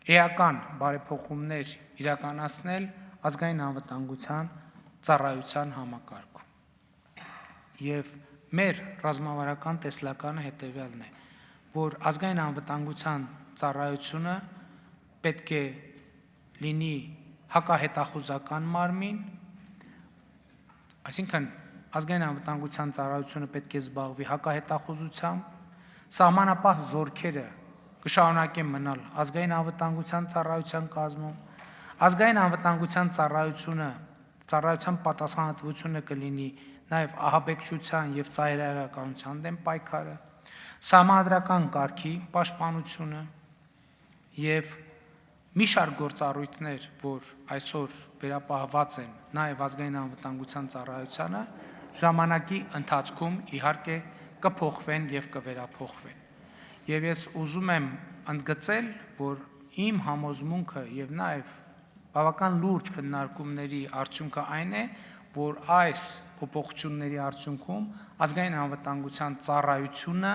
էական բարեփոխումներ իրականացնել ազգային անվտանգության ծառայության համակարգում։ Եվ մեր ռազմավարական տեսլականը հետևյալն է, որ ազգային անվտանգության ծառայությունը պետք է լինի հակահետախուզական մարմին, այսինքն ազգային անվտանգության ծառայությունը պետք է զբաղվի հակահետախուզությամբ, սահմանապահ զորքերը կշարունակեն մնալ ազգային անվտանգության ծառայության կազմում, ազգային անվտանգության ծառայության պատասխանատվությունը կլինի նաև ահաբեկչության եւ ծայրահեղականության դեմ պայքարը, սահմանադրական կարգի պաշտպանությունը եւ մի շարք գործառույթներ, որ այսօր վերապահված են նաև ազգային անվտանգության ծառայությանը, ժամանակի ընթացքում իհարկե կփոխվեն եւ կվերափոխվեն։ Եվ ես ուզում եմ ընդգծել, որ իմ համոզմունքը եւ նաև բավական լուրջ քննարկումների արդյունքը այն է, որ այս փոփոխությունների արդյունքում ազգային անվտանգության ծառայությունը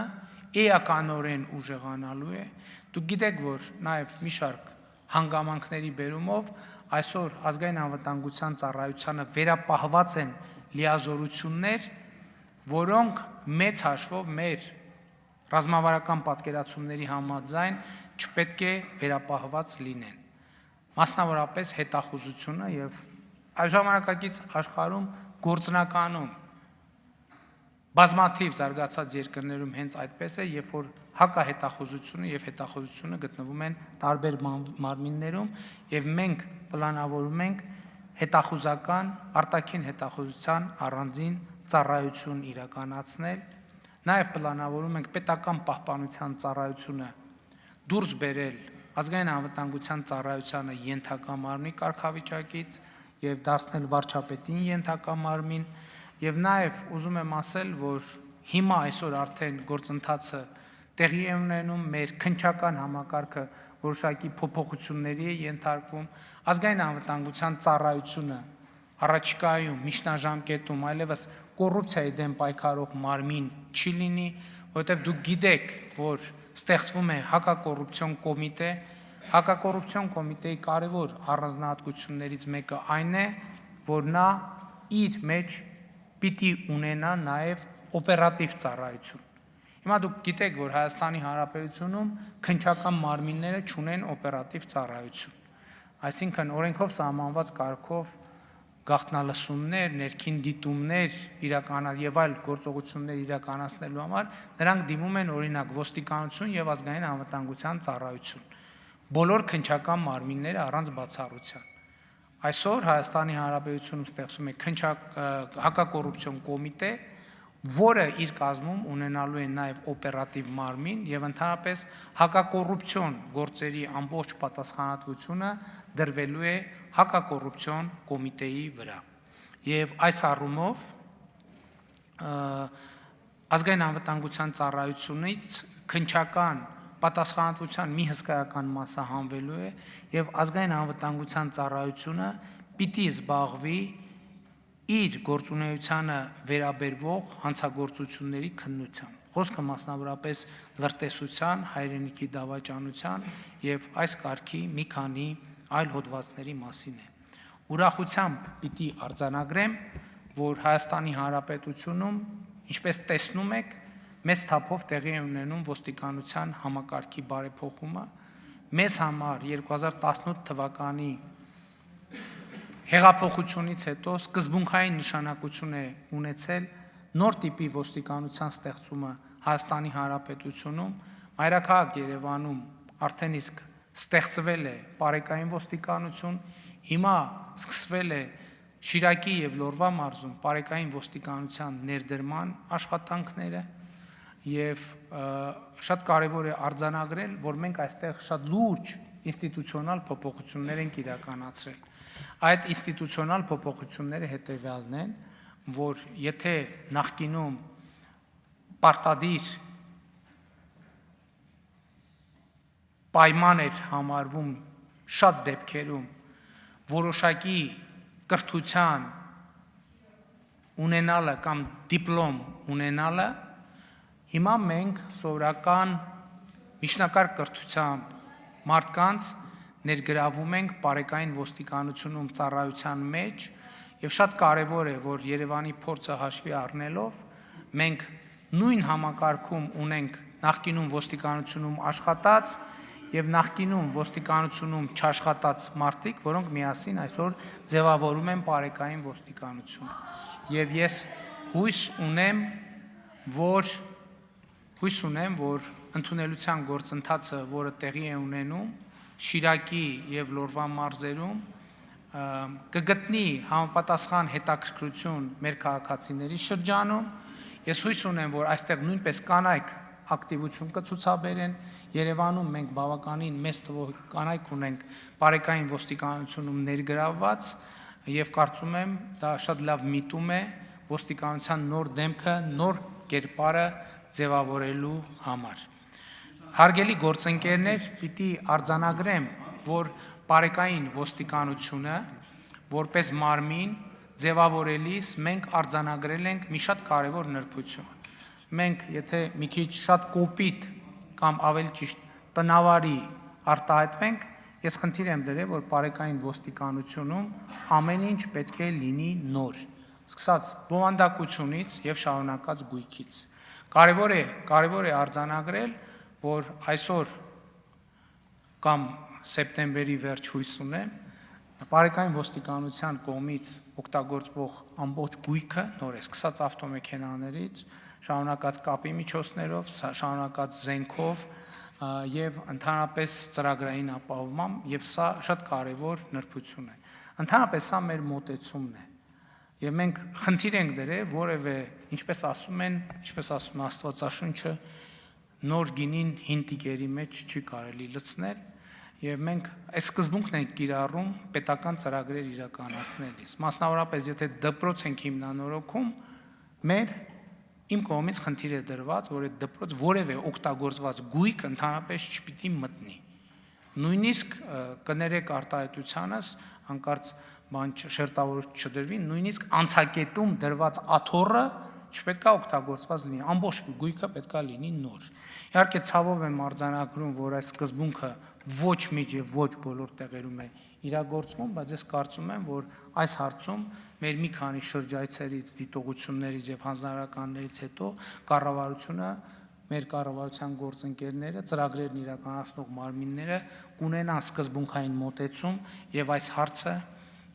էականորեն ուժեղանալու է։ Դուք գիտեք, որ նաև մի շարք հանգամանքների բերումով այսօր ազգային անվտանգության ծառայությանը վերապահված են լիազորություններ, որոնք մեծ հաշվով մեր ռազմավարական պատկերացումների համաձայն չպետք է վերապահված լինեն։ Մասնավորապես հետախուզությունը եւ այս ժամանակակից աշխարհում գործնականում բազմաթիվ զարգացած երկրներում հենց այդպես է, երբ որ հակահետախուզությունը եւ հետախուզությունը գտնվում են տարբեր մարմիններում եւ մենք պլանավորում ենք հետախուզական, արտաքին հետախուզության առանձին ծառայություն իրականացնել, նաեւ պլանավորում ենք պետական պահպանության ծառայությունը դուրս բերել ազգային անվտանգության ծառայությանը ենթակա մարմնի կարգավիճակից եւ դարձնել վարչապետին ենթակա մարմին եւ նաեւ ուզում եմ ասել, որ հիմա այսօր արդեն գործընթացը տեղի է ունենում, մեր քննչական համակարգը որոշակի փոփոխությունների է ենթարկվում, ազգային անվտանգության ծառայությունը առաջիկայում միջնաժամկետում այլևս կոռուպցիայի դեմ պայքարող մարմին չի լինի, որովհետեւ դուք գիտեք, որ ստեղծվում է հակակոռուպցիոն կոմիտե, հակակոռուպցիոն կոմիտեի կարևոր առանձնահատկություններից մեկը այն է, որ նա իր մեջ պիտի ունենա նաև օպերատիվ ծառայություն։ Հիմա դուք գիտեք, որ Հայաստանի Հանրապետությունում քննչական մարմինները չունեն օպերատիվ ծառայություն։ Այսինքն օրենքով սահմանված կարգով գաղտնալսումներ, ներքին դիտումներ եւ այլ գործողություններ իրականացնելու համար նրանք դիմում են օրինակ ոստիկանություն եւ ազգային անվտանգության ծառայություն։ Բոլոր քննչական մարմինները առանց բացառության։ Այսօր Հայաստանի Հանրապետությունում ստեղծում է հակակոռուպցիոն կոմիտե, որը իր կազմում ունենալու է նաև օպերատիվ մարմին եւ ընդհանրապես հակակոռուպցիոն գործերի ամբողջ պատասխանատվությունը դրվելու է հակակոռուպցիոն կոմիտեի վրա։ Եվ այս առումով ազգային անվտանգության ծառայությունից քննչական պատասխանատվության մի հսկայական մասը հանվելու է եւ ազգային անվտանգության ծառայությունը պիտի զբաղվի իր գործունեությանը վերաբերվող հանցագործությունների քննությամբ։ Խոսքը մասնավորապես լրտեսության, հայրենիքի դավաճանության եւ այս կարգի մի քանի այլ հոդվածների մասին է։ Ուրախությամբ պիտի արձանագրեմ, որ Հայաստանի Հանրապետությունում, ինչպես տեսնում եք, մեծ թափով տեղի է ունենում ոստիկանության համակարգի բարեփոխումը, մեզ համար 2018 թվականի հեղափոխությունից հետո սկզբունքային նշանակություն է ունեցել նոր տիպի ոստիկանության ստեղծումը Հայաստանի Հանրապետությունում, մայրաքաղաք Երևանում արդեն իսկ ստեղծվել է բարեկային ոստիկանություն, հիմա սկսվել է Շիրակի եւ Լորվա մարզում բարեկային ոստիկանության ներդրման աշխատանքները եւ շատ կարեւոր է արձանագրել, որ մենք այստեղ շատ լուրջ ինստիտուցիոնալ փոփոխություններ ենք իրականացրել։ Այդ ինստիտուցիոնալ փոփոխությունները հետեւյալն են, որ եթե նախկինում պարտադիր պայման էր համարվում շատ դեպքերում որոշակի կրթության ունենալը կամ դիպլոմ ունենալը, հիմա մենք սովորական միջնակարգ կրթությամբ մարդկանց ներգրավում ենք բարեկային ոստիկանությունում ծառայության մեջ եւ շատ կարեւոր է, որ Երևանի փորձը հաշվի առնելով մենք նույն համակարգում ունենք նախկինում ոստիկանությունում աշխատած եւ նախկինում ոստիկանությունում չաշխատած մարդիկ, որոնք միասին այսօր ձևավորում են բարեկային ոստիկանություն։ Եվ ես հույս ունեմ, որ ընդունելության գործընթացը, որը տեղի է ունենում Շիրակի եւ Լորվա մարզերում, կգտնի համապատասխան հետաքրքրություն մեր քաղաքացիների շրջանում։ Ես հույս ունեմ, որ այստեղ նույնպես կանայք ակտիվություն կցուցաբերեն։ Երևանում մենք բավականին մեծ թվով կանայք ունենք բարեկային ոստիկանությունում ներգրավված եւ կարծում եմ դա շատ լավ միտում է ոստիկանության նոր դեմքը, նոր կերպարը ձևավորելու համար։ Հարգելի գործընկերներ, պիտի արձանագրեմ, որ բարեկային ոստիկանությունը որպես մարմին ձևավորելիս մենք արձանագրել ենք մի շատ կարևոր նրբություն։ Մենք եթե մի քիչ շատ կոպիտ կամ ավելի ճիշտ տնավարի արտահայտվենք, ես խնդիր եմ դրել, որ բարեկային ոստիկանությունում ամեն ինչ պետք է լինի նոր, սկսած բովանդակությունից եւ շարունակած գույքից։ Կարևոր է արձանագրել, որ այսօր կամ սեպտեմբերի վերջ հույս ունեմ, բարեկային ոստիկանության կողմից օգտագործվող ամբողջ գույքը նոր է, սկսած ավտոմեքենաներից, շարունակած կապի միջոցներով, շարունակած զենքով եւ ընդհանրապես ծրագրային ապահովմամբ, եւ սա շատ կարեւոր նրբություն է։ Ընդհանրապես սա մեր մոտեցումն է։ Եվ մենք խնդիր ենք դրել որևէ, ինչպես ասում Աստվածաշունչը, նոր գինին հին տիկերի մեջ չի կարելի լցնել, եւ մենք այս սկզբունքն ենք կիրառում պետական ծրագրեր իրականացնելիս։ Մասնավորապես, եթե դպրոց ենք հիմնանորոգում, իմ կողմից խնդիր է դրված, որ այդ դպրոց որևէ օգտագործված գույք ընդհանրապես չպիտի մտնի։ Նույնիսկ կներեք արտահայտությանս, հանկարծ բան շերտավոր չդրվի, նույնիսկ անցակետում դրված աթոռը չպետք է օգտագործված լինի, ամբողջ գույքը պետք է լինի նոր։ Իհարկե ցավով եմ արձանագրում, որ այս սկզբունքը ոչ միջ եւ ոչ բոլոր տեղերում է իրագործվում, բայց ես կարծում եմ, որ այս հարցում մեր մի քանի շրջայցերից, դիտողություններից եւ հանձնարարականներից հետո կառավարությունը, մեր կառավարության գործընկերները, ծրագրերն իրականացնող մարմինները կունենան սկզբունքային մոտեցում եւ այս հարցը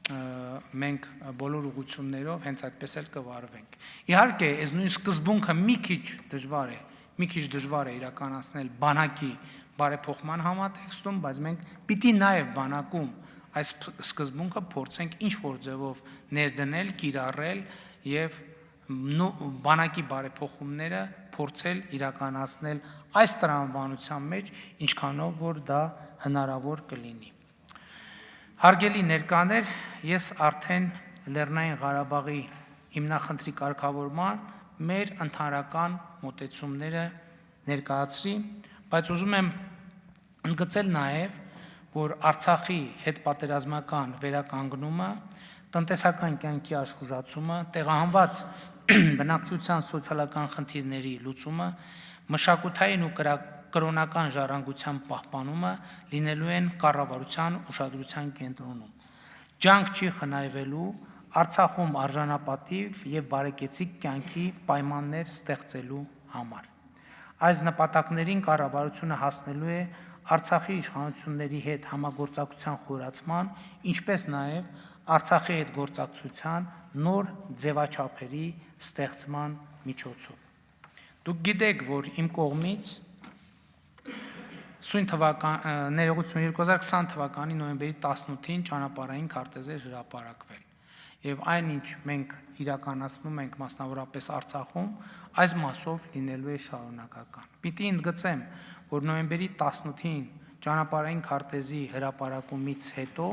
մենք բոլոր ուղղություններով հենց այդպես էլ կվարվենք։ Իհարկե, այս նույն սկզբունքը մի քիչ դժվար է իրականացնել բանակի բարեփոխման համատեքստում, բայց մենք պիտի նաև բանակում այս սկզբունքը փորձենք ինչ-որ ձևով ներդնել, կիրառել եւ բանակի բարեփոխումները փորձել իրականացնել այս տրամաբանության մեջ, ինչքանով որ դա հնարավոր կլինի։ Հարգելի ներկաներ, ես արդեն Լեռնային Ղարաբաղի հիմնախնդրի կարգավորման մեր ընդհանրական մոտեցումները ներկայացրի, բայց ուզում եմ ընդգծել նաև, որ Արցախի հետպատերազմական վերականգնումը, տնտեսական կյանքի աշխուժացումը, տեղահանված բնակչության սոցիալական խնդիրների լուծումը, մշակութային ու կրոնական ժառանգության պահպանումը լինելու են կառավարության ուշադրության կենտրոնում։ Ջանք չի խնայվելու Արցախում արժանապատիվ եւ բարեկեցիկ կյանքի պայմաններ ստեղծելու համար։ Այս նպատակներին կառավարությունը հասնելու է Արցախի իշխանությունների հետ համագործակցության խորացման, ինչպես նաև Արցախի հետ գործակցության նոր ձևաչափերի ստեղծման միջոցով։ Դուք գիտեք, որ իմ կողմից Սույն թվական ներողություն 2020 թվականի նոյեմբերի 18-ին ճանապարհային քարտեզեր հրապարակվել եւ այնինչ մենք իրականացնում ենք մասնավորապես Արցախում այս մասով լինելու է շարունակական։ Պիտի ընդգծեմ, որ նոյեմբերի 18-ին ճանապարհային քարտեզի հրապարակումից հետո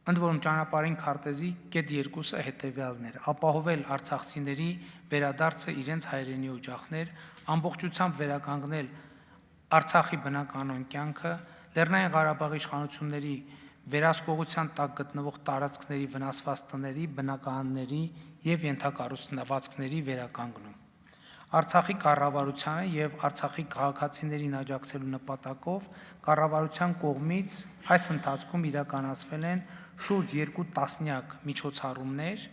ընդ որում ճանապարհային քարտեզի կետ 2-ը հետևյալն էր՝ ապահովել արցախցիների վերադարձը իրենց հայրենի օջախներ, ամբողջությամբ վերականգնել Արցախի բնականոն կյանքը, Լեռնային Ղարաբաղի իշխանությունների վերահսկողության տակ գտնվող տարածքների վնասված տների, բնակարանների եւ ենթակառուցվածքների վերականգնում։ Արցախի կառավարությանը եւ Արցախի քաղաքացիներին աջակցելու նպատակով կառավարության կողմից այս ընթացքում իրականացվել են շուրջ 2 տասնյակ միջոցառումներ։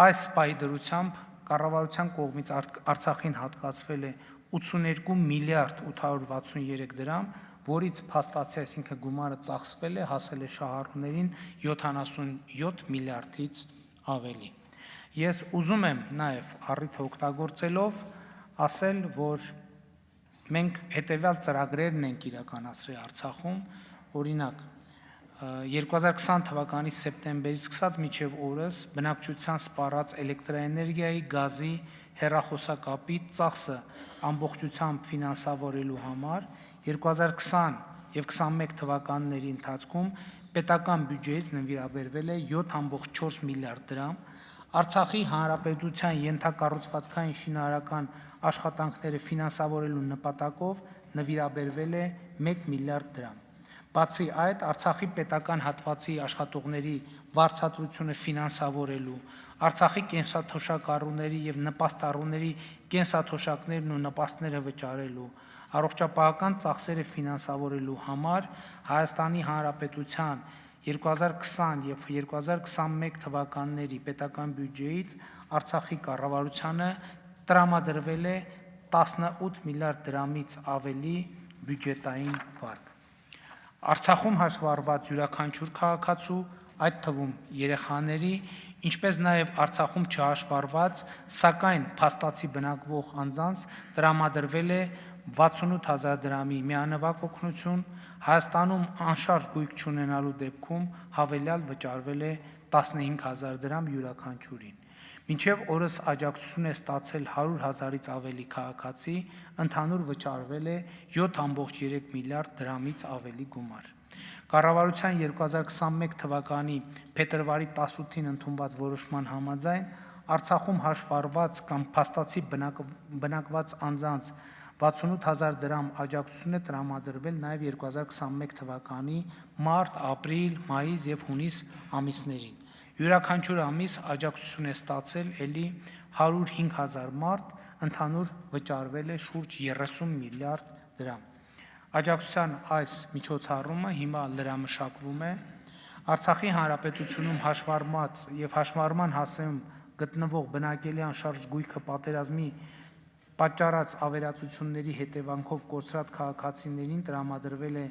Այս պահի դրությամբ կառավարության կողմից Արցախին հատկացվել է 82 միլիարդ 863 դրամ, որից փաստացի, այսինքն գումարը ծախսվել է, հասել է շահառուներին 77 միլիարդից ավելի։ Ես ուզում եմ նաև առիթը օգտագործելով ասել, որ մենք հետևյալ ծրագրերն ենք իրականացրել Արցախում, օրինակ 2020 թվականի սեպտեմբերից սկսած մինչև օրս բնակչության սպառած էլեկտրաէներգիայի, գազի, հեռախոսակապի ծախսը ամբողջությամբ ֆինանսավորելու համար 2020 եւ 21 թվականների ընթացքում պետական բյուջեից նվիրաբերվել է 7.4 միլիարդ դրամ, Արցախի հանրապետության ենթակառուցվածքային շինարարական աշխատանքները ֆինանսավորելու նպատակով նվիրաբերվել է 1 միլիարդ դրամ։ Բացի այդ, Արցախի պետական հատվածի աշխատողների վարձատրությունը ֆինանսավորելու, Արցախի կենսաթոշակառուների եւ նպաստառուների կենսաթոշակներն ու նպաստները վճարելու, առողջապահական ծախսերը ֆինանսավորելու համար Հայաստանի Հանրապետության 2020 եւ 2021 թվականների պետական բյուջեից Արցախի կառավարությանը տրամադրվել է 18 միլիարդ դրամից ավելի բյուջետային վարկ։ Արցախում հաշվառված յուրաքանչյուր քաղաքացու, այդ թվում երեխաների, ինչպես նաև Արցախում չհաշվառված, սակայն փաստացի բնակվող անձանց տրամադրվել է 68,000 դրամի միանվագ օգնություն, Հայաստանում անշարժ գույք չունենալու դեպքում հավելյալ վճարվել է 15,000 դրամ յուրաքանչյուրին։ Մինչև օրս աջակցություն է ստացել 100,000-ից ավելի քաղաքացի, ընդհանուր վճարվել է 7.3 միլիարդ դրամից ավելի գումար։ Կառավարության 2021 թվականի փետրվարի 18-ին ընդունված որոշման համաձայն Արցախում հաշվառված կամ փաստացի բնակված անձանց 68,000 դրամ աջակցություն է տրամադրվել նաև 2021 թվականի մարտ, ապրիլ, մայիս եւ հունիս ամիսներին։ Յուրաքանչյուր ամիս աջակցություն է ստացել ելի 105,000 մարդ, ընդհանուր վճարվել է շուրջ 30 միլիարդ դրամ։ Աջակցության այս միջոցառումը հիմա լրամշակվում է։ Արցախի հանրապետությունում հաշվառված եւ հաշվառման հասցեում գտնվող բնակելի անշարժ գույքը պատերազմի պատճառած ավերածությունների հետևանքով կորցրած քաղաքացիներին տրամադրվել է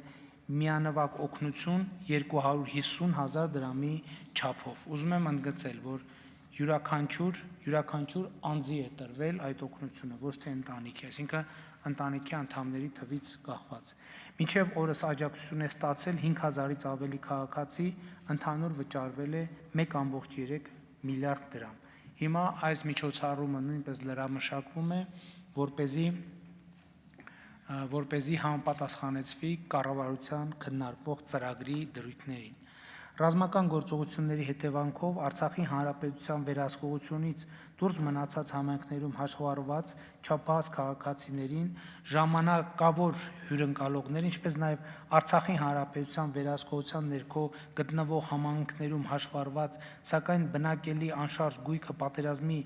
միանվագ օգնություն 250,000 դրամի չափով։ Ուզում եմ ընդգծել, որ յուրաքանչյուր անձի է տրվել այդ օգնությունը, ոչ թե ընտանիքի, այսինքն ընտանիքի անդամների թվից կախված։ Մինչև օրս աջակցություն է ստացել 5,000-ից ավելի քաղաքացի, ընդհանուր վճարվել է 1.3 միլիարդ դրամ։ Հիմա այս միջոցառումը նույնպես լրամշակվում է, որպեսզի համապատասխանեցվի կառավարության քննարկվող ծրագրի դրույթներին։ Ռազմական գործողությունների հետևանքով Արցախի հանրապետության վերահսկողությունից դուրս մնացած համայնքներում հաշվառված չափահաս քաղաքացիներին, ժամանակավոր հյուրընկալողներ, ինչպես նաև Արցախի հանրապետության վերահսկողության ներքո գտնվող համայնքներում հաշվառված, սակայն բնակելի անշարժ գույքը պատերազմի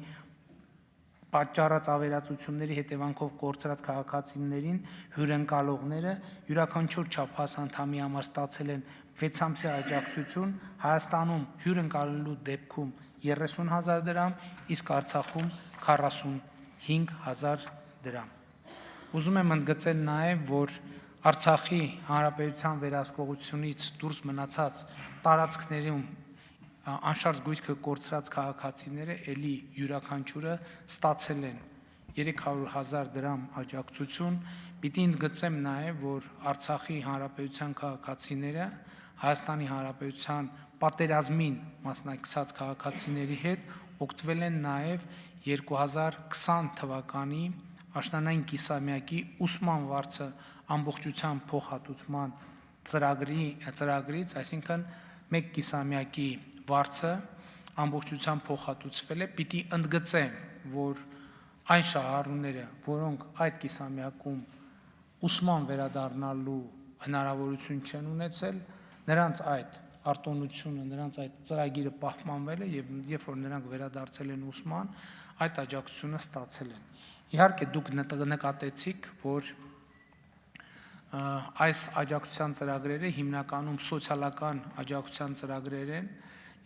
պատճառած ավերածությունների հետևանքով կորցրած քաղաքացիներին հյուրընկալողները յուրաքանչյուր չափահաս անդամի համար ստացել են 6 ամսյա աջակցություն, Հայաստանում հյուրընկալելու դեպքում 30,000 դրամ, իսկ Արցախում 45,000 դրամ։ Ուզում եմ ընդգծել նաև, որ Արցախի հանրապետության վերահսկողությունից դուրս մնացած տարածքներում անշարժ գույքը կորցրած քաղաքացիները ելի յուրաքանչյուրը ստացել են 300,000 դրամ աջակցություն, Պիտի ընդգծեմ նաև, որ Արցախի հանրապետության քաղաքացիները Հայաստանի հանրապետության պատերազմին մասնակցած քաղաքացիների հետ օգտվել են նաև 2020 թվականի աշնանային կիսամյակի ուսման վարձը ամբողջության փոխհատուցման ծրագրից, այսինքն մեկ կիսամյակի վարձը ամբողջության փոխհատուցվել է, պիտի ընդգծեմ, որ այն շահառուները, որոնք այդ կիսամյակում ուսման վերադառնալու հնարավորություն չեն ունեցել, նրանց այդ արտոնությունը, նրանց այդ ծրագիրը պահպանվել է եւ երբ որ նրանք վերադարձել են ուսման, այդ աջակցությունը ստացել են։ Իհարկե դուք նկատեցիք, որ այս աջակցության ծրագրերը հիմնականում սոցիալական աջակցության ծրագրեր են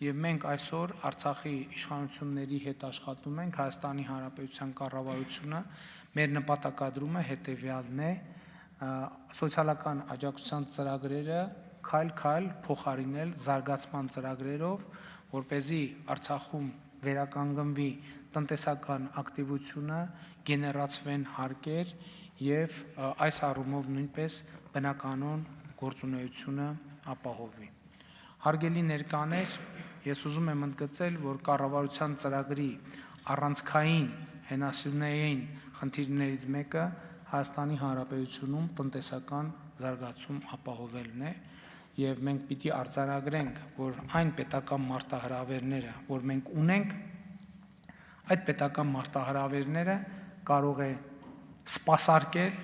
եւ մենք այսօր Արցախի իշխանությունների հետ աշխատում ենք, Հայաստանի Հանրապետության կառավարությունը մեր նպատակադրումը հետեւյալն է, սոցիալական աջակցության ծրագրերը քայլ-քայլ փոխարինել զարգացման ծրագրերով, որպեսզի Արցախում վերականգնվի տնտեսական ակտիվությունը, գեներացվեն հարկեր եւ այս առումով նույնպես բնականon գործունեությունը ապահովվի։ Հարգելի ներկաներ, ես ուզում եմ ընդգծել, որ կառավարության ծրագրի առանցքային հենասյունային խնդիրներից մեկը Հայաստանի Հանրապետությունում տնտեսական զարգացում ապահովելն է եւ մենք պիտի արձանագրենք, որ այն պետական մարտահրավերները, որ մենք ունենք, այդ պետական մարտահրավերները կարող է սպասարկել,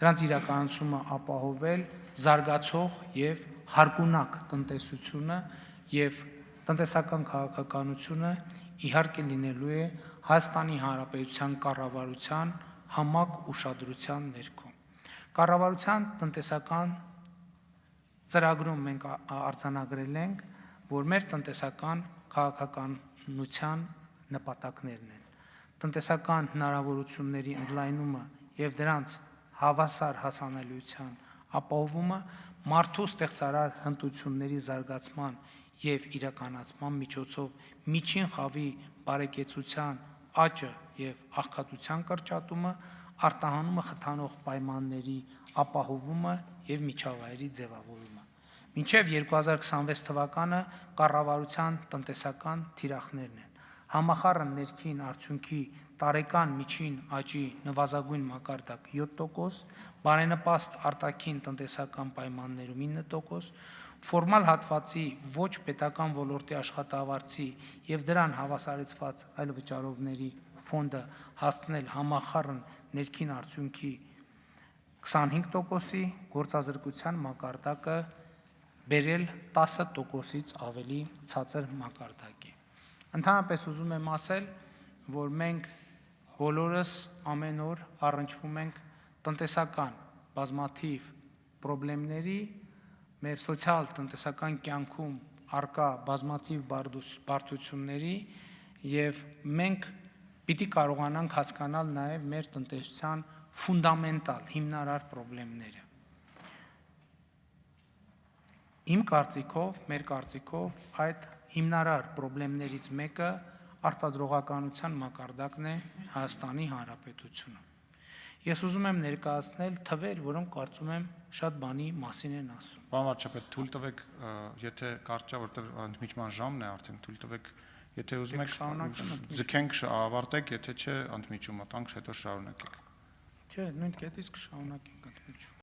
դրանց իրականացումը ապահովել զարգացող եւ հարգունակ տնտեսությունը եւ տնտեսական քաղաքականությունը իհարկե լինելու է Հայաստանի Հանրապետության կառավարության համակ ուշադրության ներքո։ Կառավարության տնտեսական ծրագրում մենք արձանագրել ենք, որ մեր տնտեսական քաղաքականության նպատակներն են։ Տնտեսական հնարավորությունների ընդլայնումը եւ դրանց հավասար հասանելիության ապահովումը մարդու ստեղծարար հմտությունների զարգացման եւ իրականացման միջոցով միջին խավի բարեկեցության աճը եւ աղքատության կրճատումը, արտահանումը խթանող պայմանների ապահովումը եւ միջավայրի ձևավորումը։ Մինչեւ 2026 թվականը կառավարության տնտեսական թիրախներն են։ Համախառն ներքին արդյունքի տարեկան միջին աճի նվազագույն մակարդակ 7%, բարենպաստ արտաքին տնտեսական պայմաններում 9%, ֆորմալ հատվածի ոչ պետական ոլորտի աշխատավարձի եւ դրան հավասարեցված այլ վճարովների ֆոնդը հասցնել համախառն ներքին արդյունքի 25%-ի, գործազրկության մակարդակը բերել 10%-ից ավելի ցածր մակարդակի։ Ընդհանրապես ուզում եմ ասել, որ մենք բոլորս ամեն օր առնչվում ենք տնտեսական բազմաթիվ խնդիրների, մեր սոցիալ-տնտեսական կյանքում առկա բազմաթիվ բարդությունների եւ մենք պիտի կարողանանք հասկանալ նաեւ մեր տնտեսության ֆունդամենտալ հիմնարար խնդիրները։ Իմ կարծիքով, մեր կարծիքով այդ հիմնարար խնդիրներից մեկը արտադրողականության մակարդակն է Հայաստանի Հանրապետությունում։ Ես ուզում եմ ներկայացնել թվեր, որոնք կարծում եմ շատ բանի մասին են ասում։ Պարոն վարչապետ, թույլ տվեք, եթե կարճ է, որտեղ ընդմիջման ժամն է արդեն, թույլ տվեք, եթե ուզում եք ձգենք ավարտեք, եթե չէ, ընդմիջումը տանք, հետո շարունակենք։ Չէ, նույն կետից կշարունակենք ընդմիջում։